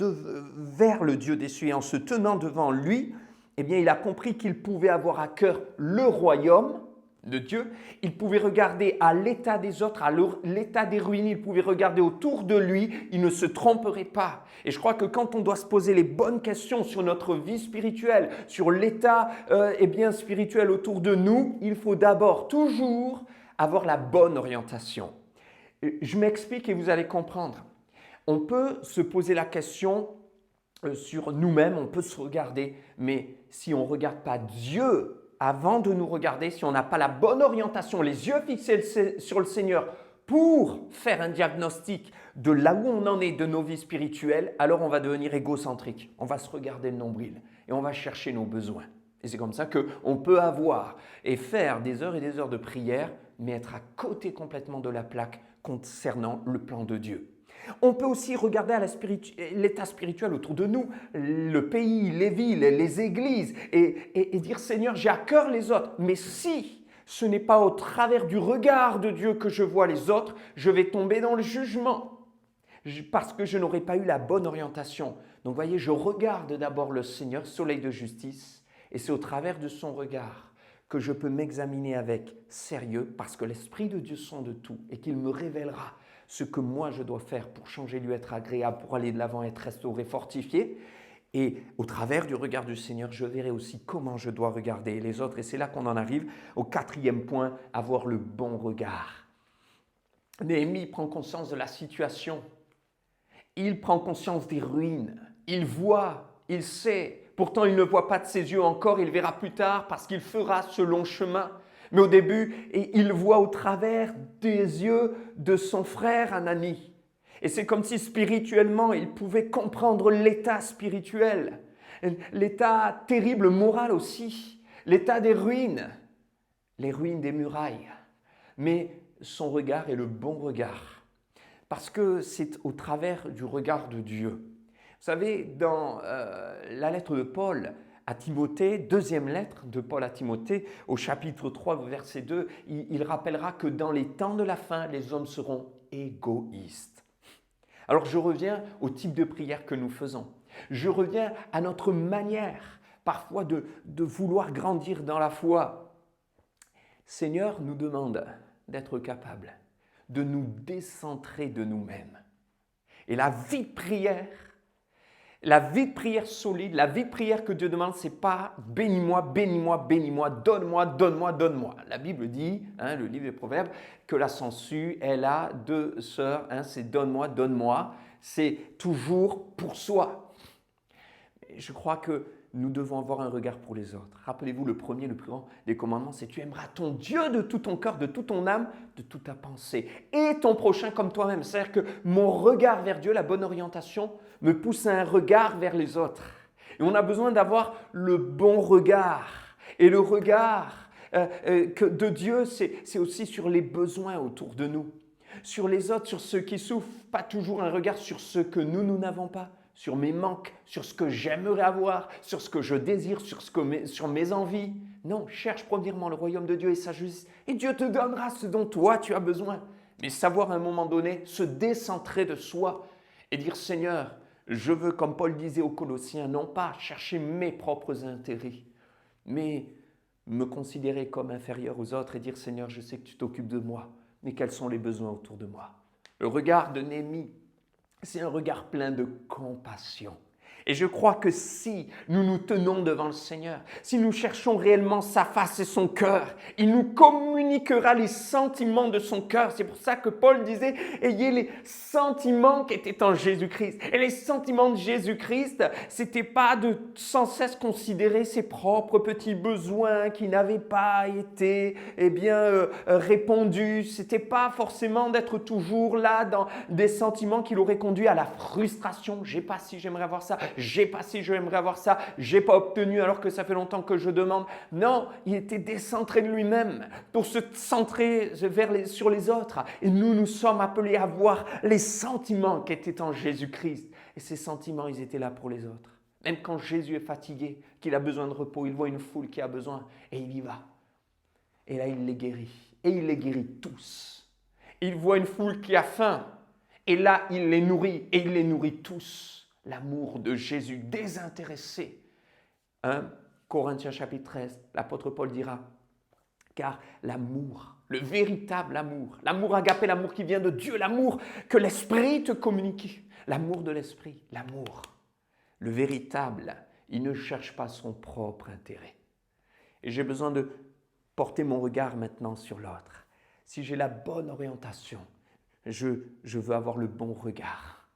vers le Dieu des cieux et en se tenant devant lui, eh bien, il a compris qu'il pouvait avoir à cœur le royaume de Dieu. Il pouvait regarder à l'état des autres, à l'état des ruines. Il pouvait regarder autour de lui. Il ne se tromperait pas. Et je crois que quand on doit se poser les bonnes questions sur notre vie spirituelle, sur l'état spirituel autour de nous, il faut d'abord toujours avoir la bonne orientation. Je m'explique et vous allez comprendre. On peut se poser la question sur nous-mêmes, on peut se regarder, mais si on ne regarde pas Dieu avant de nous regarder, si on n'a pas la bonne orientation, les yeux fixés sur le Seigneur pour faire un diagnostic de là où on en est de nos vies spirituelles, alors on va devenir égocentrique, on va se regarder le nombril et on va chercher nos besoins. Et c'est comme ça qu'on peut avoir et faire des heures et des heures de prière, mais être à côté complètement de la plaque concernant le plan de Dieu. On peut aussi regarder à l'état spirituel autour de nous, le pays, les villes, les églises et dire « Seigneur, j'ai à cœur les autres. » Mais si ce n'est pas au travers du regard de Dieu que je vois les autres, je vais tomber dans le jugement parce que je n'aurai pas eu la bonne orientation. Donc voyez, je regarde d'abord le Seigneur, soleil de justice, et c'est au travers de son regard que je peux m'examiner avec sérieux parce que l'Esprit de Dieu sonde tout et qu'il me révélera ce que moi je dois faire pour changer, lui être agréable, pour aller de l'avant, être restauré, fortifié. Et au travers du regard du Seigneur, je verrai aussi comment je dois regarder les autres. Et c'est là qu'on en arrive au 4e point, avoir le bon regard. Néhémie prend conscience de la situation. Il prend conscience des ruines. Il voit, il sait. Pourtant, il ne voit pas de ses yeux encore, il verra plus tard parce qu'il fera ce long chemin. Mais au début, il voit au travers des yeux de son frère Hanani. Et c'est comme si spirituellement, il pouvait comprendre l'état spirituel, l'état terrible moral aussi, l'état des ruines, les ruines des murailles. Mais son regard est le bon regard, parce que c'est au travers du regard de Dieu. Vous savez, dans la lettre de Paul à Timothée, deuxième lettre de Paul à Timothée, au chapitre 3, verset 2, il rappellera que dans les temps de la fin, les hommes seront égoïstes. Alors je reviens au type de prière que nous faisons. Je reviens à notre manière parfois de vouloir grandir dans la foi. Seigneur nous demande d'être capables de nous décentrer de nous-mêmes. Et la vie de prière solide, la vie de prière que Dieu demande, ce n'est pas bénis-moi, bénis-moi, bénis-moi, donne-moi, donne-moi, donne-moi. La Bible dit, le livre des Proverbes, que la sangsue, elle a deux sœurs, c'est donne-moi, donne-moi. C'est toujours pour soi. Je crois que nous devons avoir un regard pour les autres. Rappelez-vous, le premier, le plus grand des commandements, c'est tu aimeras ton Dieu de tout ton cœur, de toute ton âme, de toute ta pensée, et ton prochain comme toi-même. C'est-à-dire que mon regard vers Dieu, la bonne orientation, me pousse à un regard vers les autres. Et on a besoin d'avoir le bon regard. Et le regard de Dieu, c'est aussi sur les besoins autour de nous, sur les autres, sur ceux qui souffrent, pas toujours un regard sur ce que nous n'avons pas, sur mes manques, sur ce que j'aimerais avoir, sur ce que je désire, sur mes envies. Non, cherche premièrement le royaume de Dieu et sa justice, et Dieu te donnera ce dont toi tu as besoin. Mais savoir à un moment donné se décentrer de soi et dire « Seigneur, je veux, comme Paul disait aux Colossiens, non pas chercher mes propres intérêts, mais me considérer comme inférieur aux autres et dire « Seigneur, je sais que tu t'occupes de moi, mais quels sont les besoins autour de moi ?» Le regard de Néhémie, c'est un regard plein de compassion. Et je crois que si nous nous tenons devant le Seigneur, si nous cherchons réellement sa face et son cœur, il nous communiquera les sentiments de son cœur. C'est pour ça que Paul disait « Ayez les sentiments qui étaient en Jésus-Christ ». Et les sentiments de Jésus-Christ, c'était pas de sans cesse considérer ses propres petits besoins qui n'avaient pas été répondus. C'était pas forcément d'être toujours là dans des sentiments qui l'auraient conduit à la frustration. J'ai pas si j'aimerais avoir ça. J'ai pas si j'aimerais avoir ça, j'ai pas obtenu alors que ça fait longtemps que je demande. Non, il était décentré de lui-même pour se centrer sur les autres. Et nous sommes appelés à voir les sentiments qui étaient en Jésus-Christ. Et ces sentiments, ils étaient là pour les autres. Même quand Jésus est fatigué, qu'il a besoin de repos, il voit une foule qui a besoin et il y va. Et là, il les guérit. et il les guérit tous. Il voit une foule qui a faim et là, il les nourrit et il les nourrit tous. L'amour de Jésus désintéressé. 1 Corinthiens chapitre 13, l'apôtre Paul dira, car l'amour, le véritable amour, l'amour agapé, l'amour qui vient de Dieu, l'amour que l'Esprit te communique, l'amour de l'Esprit, l'amour, le véritable, il ne cherche pas son propre intérêt. Et j'ai besoin de porter mon regard maintenant sur l'autre. Si j'ai la bonne orientation, je veux avoir le bon regard.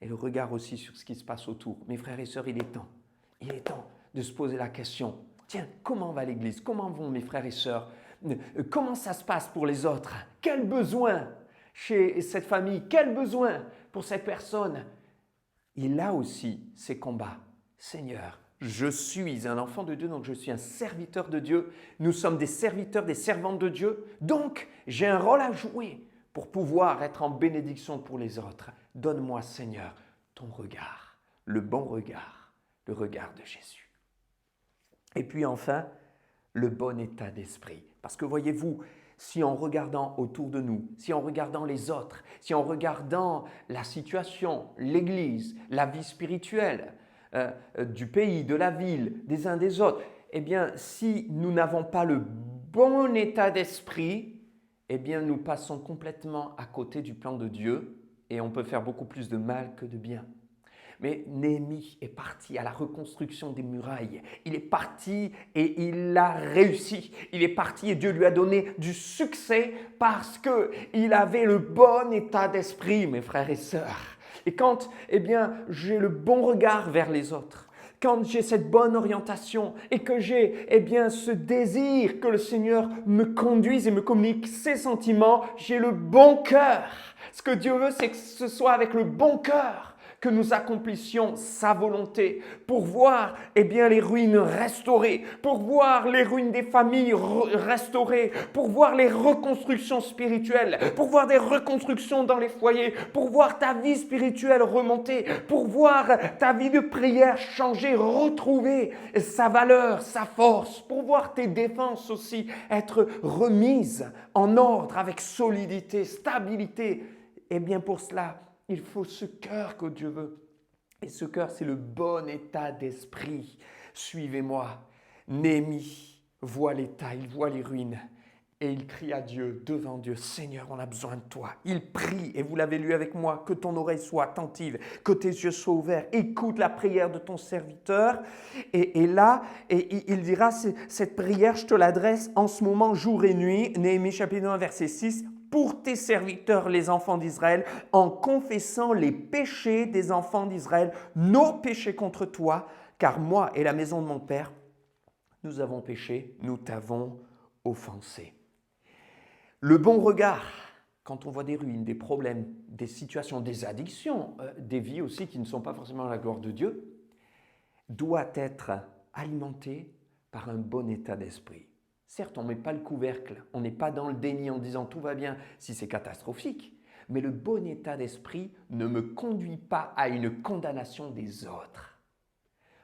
Et le regard aussi sur ce qui se passe autour. Mes frères et sœurs, il est temps de se poser la question, tiens, comment va l'Église? Comment vont mes frères et sœurs? Comment ça se passe pour les autres? Quel besoin chez cette famille? Quel besoin pour cette personne? Il a aussi ses combats. Seigneur, je suis un enfant de Dieu, donc je suis un serviteur de Dieu. Nous sommes des serviteurs, des servantes de Dieu. Donc, j'ai un rôle à jouer pour pouvoir être en bénédiction pour les autres. Donne-moi, Seigneur, ton regard, le bon regard, le regard de Jésus. Et puis enfin, le bon état d'esprit. Parce que voyez-vous, si en regardant autour de nous, si en regardant les autres, si en regardant la situation, l'Église, la vie spirituelle du pays, de la ville, des uns des autres, eh bien, si nous n'avons pas le bon état d'esprit, eh bien, nous passons complètement à côté du plan de Dieu et on peut faire beaucoup plus de mal que de bien. Mais Néhémie est parti à la reconstruction des murailles. Il est parti et il a réussi. Il est parti et Dieu lui a donné du succès parce qu'il avait le bon état d'esprit, mes frères et sœurs. Et quand j'ai le bon regard vers les autres, quand j'ai cette bonne orientation et que j'ai ce désir que le Seigneur me conduise et me communique ses sentiments, j'ai le bon cœur. Ce que Dieu veut, c'est que ce soit avec le bon cœur que nous accomplissions sa volonté pour voir les ruines restaurées, pour voir les ruines des familles restaurées, pour voir les reconstructions spirituelles, pour voir des reconstructions dans les foyers, pour voir ta vie spirituelle remonter, pour voir ta vie de prière changer, retrouver sa valeur, sa force, pour voir tes défenses aussi être remises en ordre avec solidité, stabilité. Eh bien pour cela, il faut ce cœur que Dieu veut. Et ce cœur, c'est le bon état d'esprit. Suivez-moi. Néhémie voit l'état, il voit les ruines. Et il crie à Dieu, devant Dieu, Seigneur, on a besoin de toi. Il prie, et vous l'avez lu avec moi, que ton oreille soit attentive, que tes yeux soient ouverts. Écoute la prière de ton serviteur. Et là, il dira, cette prière, je te l'adresse en ce moment, jour et nuit. Néhémie chapitre 1, verset 6. Pour tes serviteurs, les enfants d'Israël, en confessant les péchés des enfants d'Israël, nos péchés contre toi, car moi et la maison de mon Père, nous avons péché, nous t'avons offensé. Le bon regard, quand on voit des ruines, des problèmes, des situations, des addictions, des vies aussi qui ne sont pas forcément à la gloire de Dieu, doit être alimenté par un bon état d'esprit. Certes, on ne met pas le couvercle, on n'est pas dans le déni en disant tout va bien si c'est catastrophique, mais le bon état d'esprit ne me conduit pas à une condamnation des autres.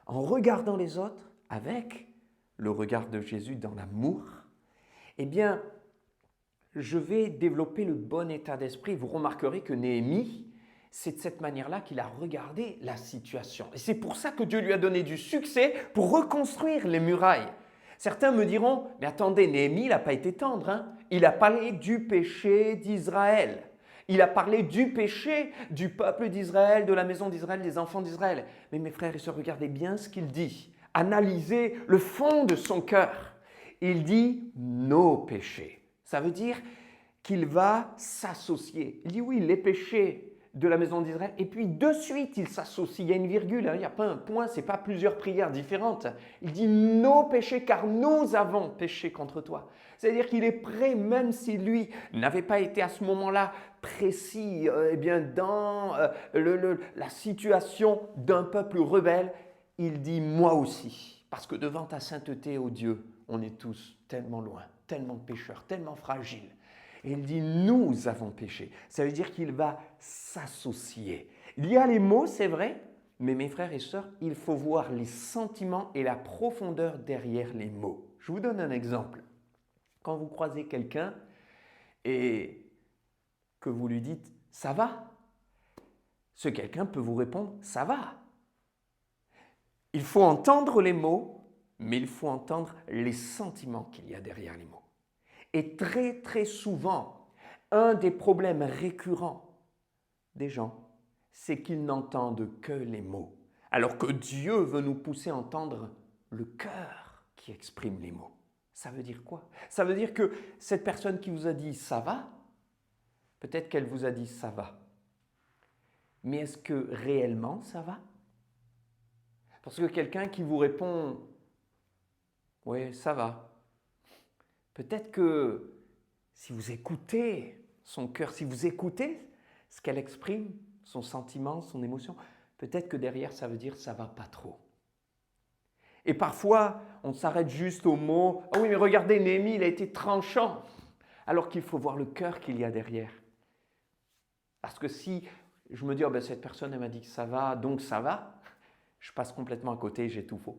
En regardant les autres avec le regard de Jésus dans l'amour, je vais développer le bon état d'esprit. Vous remarquerez que Néhémie, c'est de cette manière-là qu'il a regardé la situation. Et c'est pour ça que Dieu lui a donné du succès pour reconstruire les murailles. Certains me diront, mais attendez, Néhémie, il n'a pas été tendre, hein? Il a parlé du péché d'Israël. Il a parlé du péché du peuple d'Israël, de la maison d'Israël, des enfants d'Israël. Mais mes frères et sœurs, regardez bien ce qu'il dit. Analysez le fond de son cœur. Il dit nos péchés. Ça veut dire qu'il va s'associer. Il dit oui, les péchés de la maison d'Israël. Et puis de suite, il s'associe. Il y a une virgule, il n'y a pas un point, ce n'est pas plusieurs prières différentes. Il dit nos péchés car nous avons péché contre toi. C'est-à-dire qu'il est prêt, même si lui n'avait pas été à ce moment-là précis dans la situation d'un peuple rebelle, il dit moi aussi. Parce que devant ta sainteté, ô Dieu, on est tous tellement loin, tellement pécheurs, tellement fragiles. Et il dit, nous avons péché. Ça veut dire qu'il va s'associer. Il y a les mots, c'est vrai, mais mes frères et sœurs, il faut voir les sentiments et la profondeur derrière les mots. Je vous donne un exemple. Quand vous croisez quelqu'un et que vous lui dites « ça va », ce quelqu'un peut vous répondre « ça va ». Il faut entendre les mots, mais il faut entendre les sentiments qu'il y a derrière les mots. Et très très souvent, un des problèmes récurrents des gens, c'est qu'ils n'entendent que les mots, alors que Dieu veut nous pousser à entendre le cœur qui exprime les mots. Ça veut dire quoi? Ça veut dire que cette personne qui vous a dit « ça va », peut-être qu'elle vous a dit « ça va ». Mais est-ce que réellement ça va? Parce que quelqu'un qui vous répond « oui, ça va », peut-être que si vous écoutez son cœur, si vous écoutez ce qu'elle exprime, son sentiment, son émotion, peut-être que derrière ça veut dire « ça va pas trop ». Et parfois, on s'arrête juste aux mots « ah oui, mais regardez, Néhémie, il a été tranchant », alors qu'il faut voir le cœur qu'il y a derrière. Parce que si je me dis oh, « cette personne, elle m'a dit que ça va, donc ça va », je passe complètement à côté et j'ai tout faux.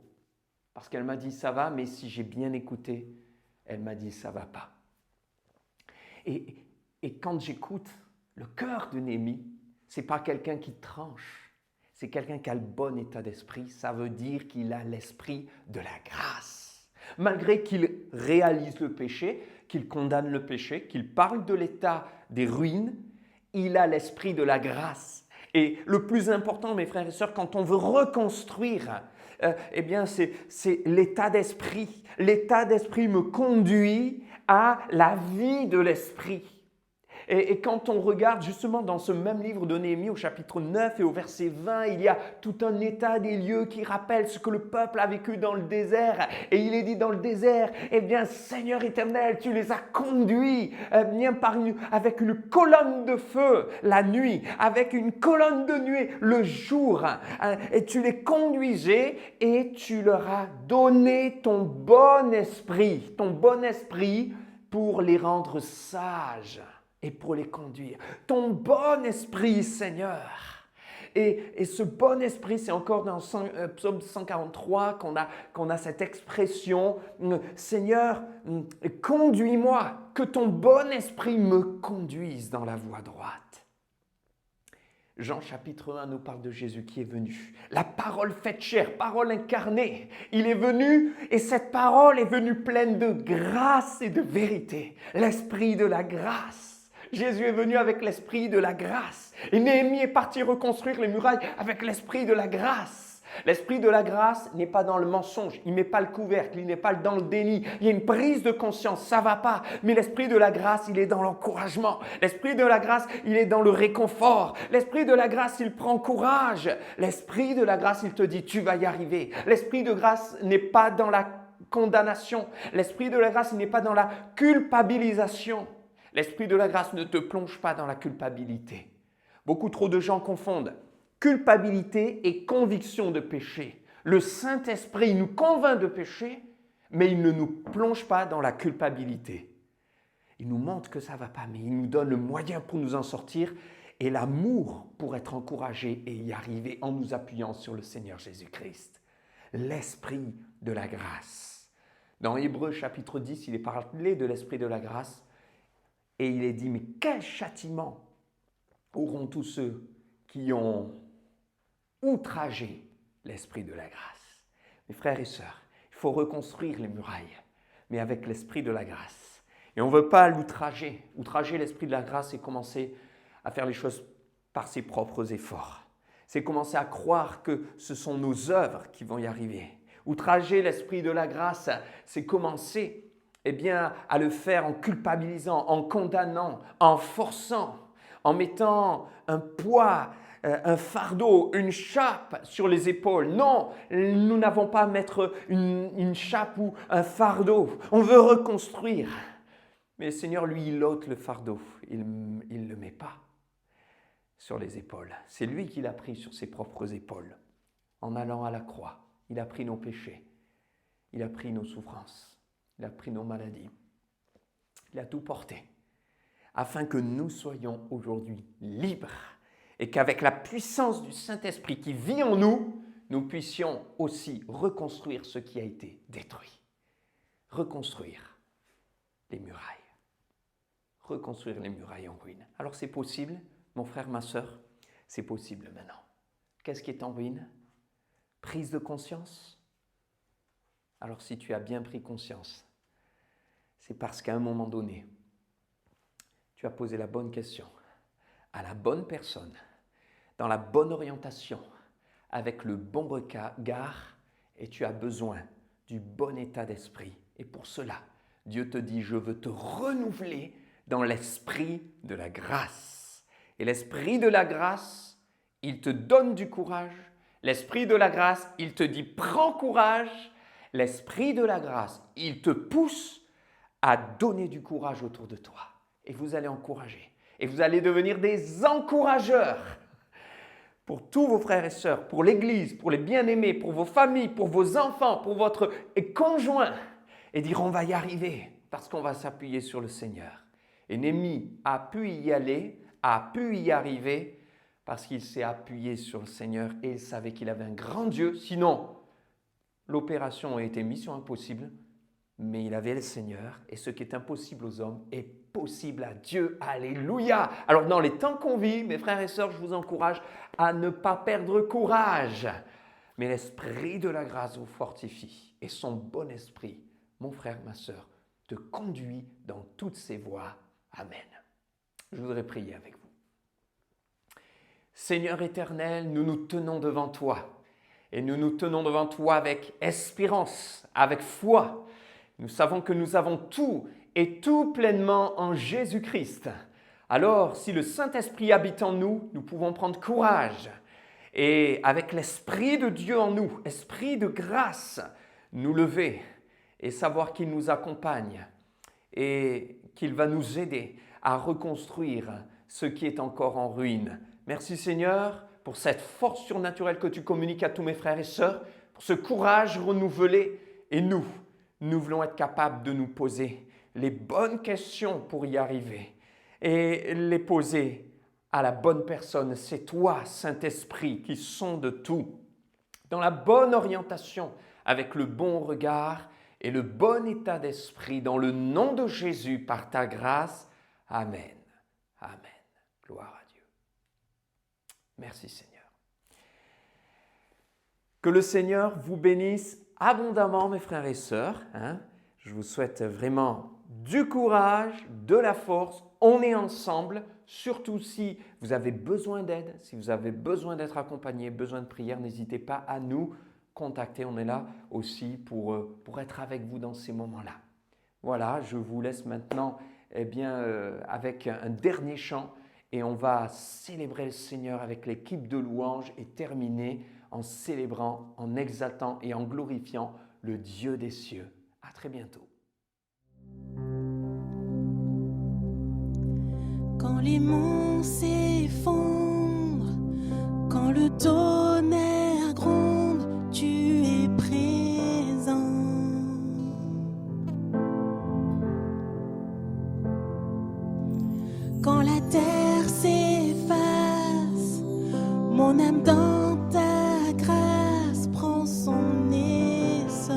Parce qu'elle m'a dit « ça va », mais si j'ai bien écouté, elle m'a dit « ça va pas ». Et quand j'écoute le cœur de Néhémie, ce n'est pas quelqu'un qui tranche, c'est quelqu'un qui a le bon état d'esprit. Ça veut dire qu'il a l'esprit de la grâce. Malgré qu'il réalise le péché, qu'il condamne le péché, qu'il parle de l'état des ruines, il a l'esprit de la grâce. Et le plus important, mes frères et sœurs, quand on veut reconstruire, eh bien, c'est l'état d'esprit. L'état d'esprit me conduit à la vie de l'esprit. Et quand on regarde justement dans ce même livre de Néhémie au chapitre 9 et au verset 20, il y a tout un état des lieux qui rappelle ce que le peuple a vécu dans le désert. Et il est dit dans le désert, eh bien Seigneur éternel, tu les as conduits avec une colonne de feu la nuit, avec une colonne de nuée le jour. Et tu les conduisais et tu leur as donné ton bon esprit pour les rendre sages. Et pour les conduire. Ton bon esprit, Seigneur. Et ce bon esprit, c'est encore dans Psaume 143 qu'on a cette expression « Seigneur, conduis-moi, que ton bon esprit me conduise dans la voie droite. » Jean chapitre 1 nous parle de Jésus qui est venu. La parole faite chair, parole incarnée. Il est venu et cette parole est venue pleine de grâce et de vérité. L'esprit de la grâce. Jésus est venu avec l'esprit de la grâce. Et Néhémie est parti reconstruire les murailles avec l'esprit de la grâce. L'esprit de la grâce n'est pas dans le mensonge, il ne met pas le couvercle, il n'est pas dans le déni. Il y a une prise de conscience, ça ne va pas. Mais l'esprit de la grâce, il est dans l'encouragement. L'esprit de la grâce, il est dans le réconfort. L'esprit de la grâce, il prend courage. L'esprit de la grâce, il te dit, tu vas y arriver. L'esprit de grâce n'est pas dans la condamnation. L'esprit de la grâce, il n'est pas dans la culpabilisation. L'esprit de la grâce ne te plonge pas dans la culpabilité. Beaucoup trop de gens confondent culpabilité et conviction de péché. Le Saint-Esprit nous convainc de péché, mais il ne nous plonge pas dans la culpabilité. Il nous montre que ça ne va pas, mais il nous donne le moyen pour nous en sortir et l'amour pour être encouragé et y arriver en nous appuyant sur le Seigneur Jésus-Christ. L'Esprit de la grâce. Dans Hébreux chapitre 10, il est parlé de l'Esprit de la grâce. Et il est dit, mais quel châtiment auront tous ceux qui ont outragé l'esprit de la grâce? Mes frères et sœurs, il faut reconstruire les murailles, mais avec l'esprit de la grâce. Et on ne veut pas l'outrager. Outrager l'esprit de la grâce, c'est commencer à faire les choses par ses propres efforts. C'est commencer à croire que ce sont nos œuvres qui vont y arriver. Outrager l'esprit de la grâce, c'est commencer à le faire en culpabilisant, en condamnant, en forçant, en mettant un poids, un fardeau, une chape sur les épaules. Non, nous n'avons pas à mettre une chape ou un fardeau. On veut reconstruire. Mais le Seigneur, lui, il ôte le fardeau. Il ne le met pas sur les épaules. C'est lui qui l'a pris sur ses propres épaules. En allant à la croix, il a pris nos péchés. Il a pris nos souffrances. Il a pris nos maladies. Il a tout porté. Afin que nous soyons aujourd'hui libres et qu'avec la puissance du Saint-Esprit qui vit en nous, nous puissions aussi reconstruire ce qui a été détruit. Reconstruire les murailles. reconstruire les murailles en ruine. Alors c'est possible, mon frère, ma sœur, c'est possible maintenant. Qu'est-ce qui est en ruine? Prise de conscience? Alors si tu as bien pris conscience, c'est parce qu'à un moment donné, tu as posé la bonne question à la bonne personne, dans la bonne orientation, avec le bon regard, et tu as besoin du bon état d'esprit. Et pour cela, Dieu te dit, je veux te renouveler dans l'esprit de la grâce. Et l'esprit de la grâce, il te donne du courage. L'esprit de la grâce, il te dit, prends courage. L'esprit de la grâce, il te pousse à donner du courage autour de toi. Et vous allez encourager. Et vous allez devenir des encourageurs pour tous vos frères et sœurs, pour l'Église, pour les bien-aimés, pour vos familles, pour vos enfants, pour votre conjoint. Et dire, on va y arriver parce qu'on va s'appuyer sur le Seigneur. Et Néhémie a pu y aller, a pu y arriver parce qu'il s'est appuyé sur le Seigneur et il savait qu'il avait un grand Dieu. Sinon, l'opération a été mission impossible, mais il avait le Seigneur et ce qui est impossible aux hommes est possible à Dieu. Alléluia! Alors dans les temps qu'on vit, mes frères et sœurs, je vous encourage à ne pas perdre courage. Mais l'esprit de la grâce vous fortifie et son bon esprit, mon frère, ma sœur, te conduit dans toutes ses voies. Amen. Je voudrais prier avec vous. Seigneur éternel, nous nous tenons devant toi et nous nous tenons devant toi avec espérance, avec foi. Nous savons que nous avons tout et tout pleinement en Jésus-Christ. Alors, si le Saint-Esprit habite en nous, nous pouvons prendre courage et avec l'Esprit de Dieu en nous, Esprit de grâce, nous lever et savoir qu'il nous accompagne et qu'il va nous aider à reconstruire ce qui est encore en ruine. Merci Seigneur pour cette force surnaturelle que tu communiques à tous mes frères et sœurs, pour ce courage renouvelé. Et nous voulons être capables de nous poser les bonnes questions pour y arriver et les poser à la bonne personne. C'est toi, Saint-Esprit, qui sonde tout, dans la bonne orientation, avec le bon regard et le bon état d'esprit, dans le nom de Jésus, par ta grâce. Amen. Amen. Gloire à Dieu. Merci Seigneur. Que le Seigneur vous bénisse abondamment, mes frères et sœurs. Je vous souhaite vraiment du courage, de la force. On est ensemble, surtout si vous avez besoin d'aide, si vous avez besoin d'être accompagné, besoin de prière, n'hésitez pas à nous contacter. On est là aussi pour être avec vous dans ces moments-là. Voilà, je vous laisse maintenant avec un dernier chant et on va célébrer le Seigneur avec l'équipe de louanges et terminer en célébrant, en exaltant et en glorifiant le Dieu des cieux. À très bientôt. Quand les monts s'effondrent, quand le tonnerre gronde, tu es présent. Quand la terre s'efface, mon âme dans ta grâce prend son essor.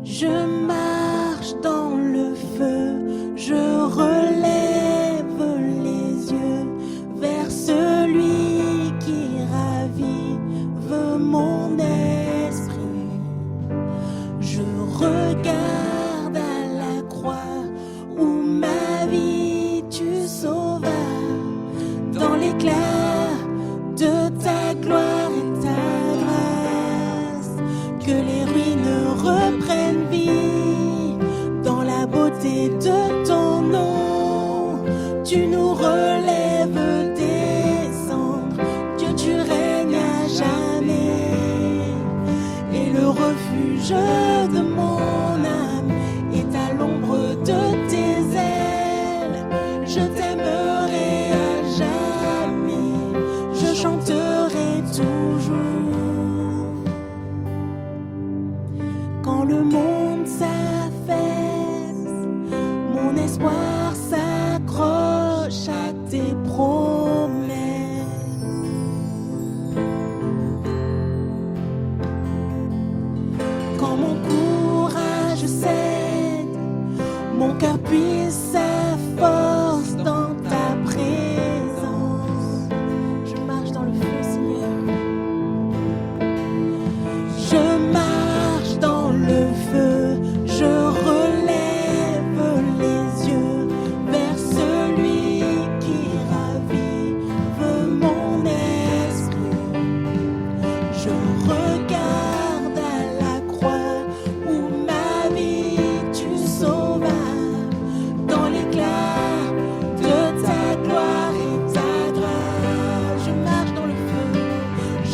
Je marche dans le feu, je relève les yeux vers celui qui ravive mon esprit. Je regarde à la croix où ma vie tu sauvas, dans l'éclat de ta gloire et ta grâce, que les ruines reprennent vie dans la beauté de ton nom. Tu nous relèves des cendres, Dieu tu règnes à jamais, et le refuge de mon âme est à l'ombre de tes ailes. Je t'aimerai à jamais, je chanterai toujours. Quand le monde s'affaisse, mon espoir s'accroche à tes promesses. Quand mon cours mon cœur puise sa force dans ta présence. Je marche dans le feu, Seigneur. Je marche dans le feu, je relève les yeux vers celui qui ravive mon esprit. Je regarde à la croix où ma vie tu sauvas, dans l'éclat de ta gloire et ta grâce. Je marche dans le feu,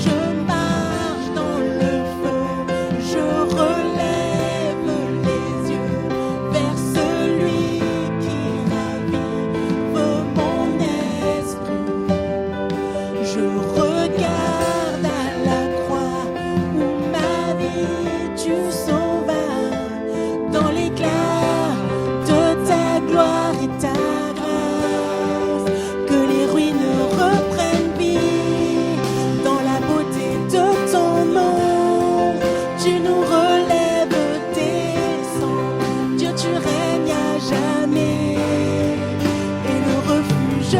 je marche dans le feu, je relève les yeux vers celui qui ravive mon esprit. Je regarde à la croix où ma vie tu sauvas, dans l'éclat de ta gloire et ta grâce. Que les ruines reprennent vie dans la beauté de ton nom. Tu nous relèves, descends. Dieu, tu règnes à jamais. Et le refuge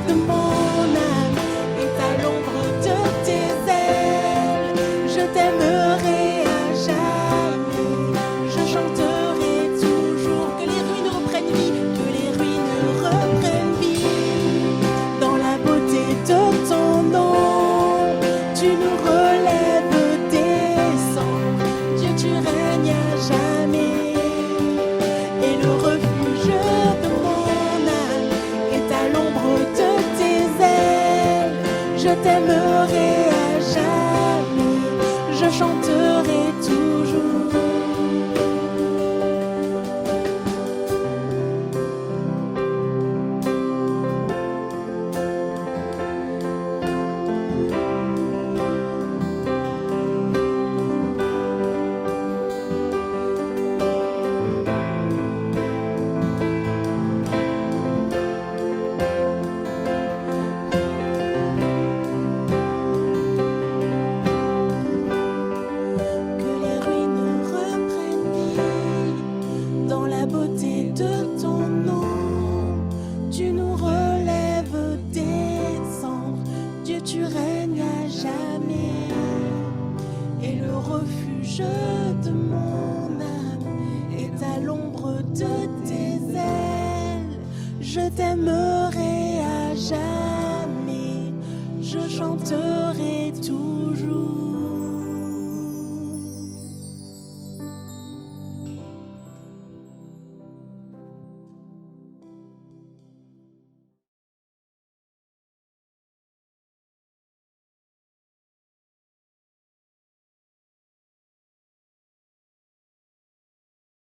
de mon âme est à l'ombre de tes ailes. Je t'aimerai à jamais. Je chanterai toujours. Que les ruines reprennent vie, que les ruines reprennent vie dans la beauté de ton nom. Tu nous relèves, descends. Dieu, tu règnes à jamais. Et le refuge de mon âme est à l'ombre de tes ailes. Je t'aimerai à jamais. Je chanterai toujours. Que les ruines reprennent vie dans la beauté de ton nom. Tu nous relèves, descendre. Dieu, tu règnes à jamais. Et le refuge de mon âme est à l'ombre de tes ailes. Je t'aimerai à jamais. Je chanterai tout.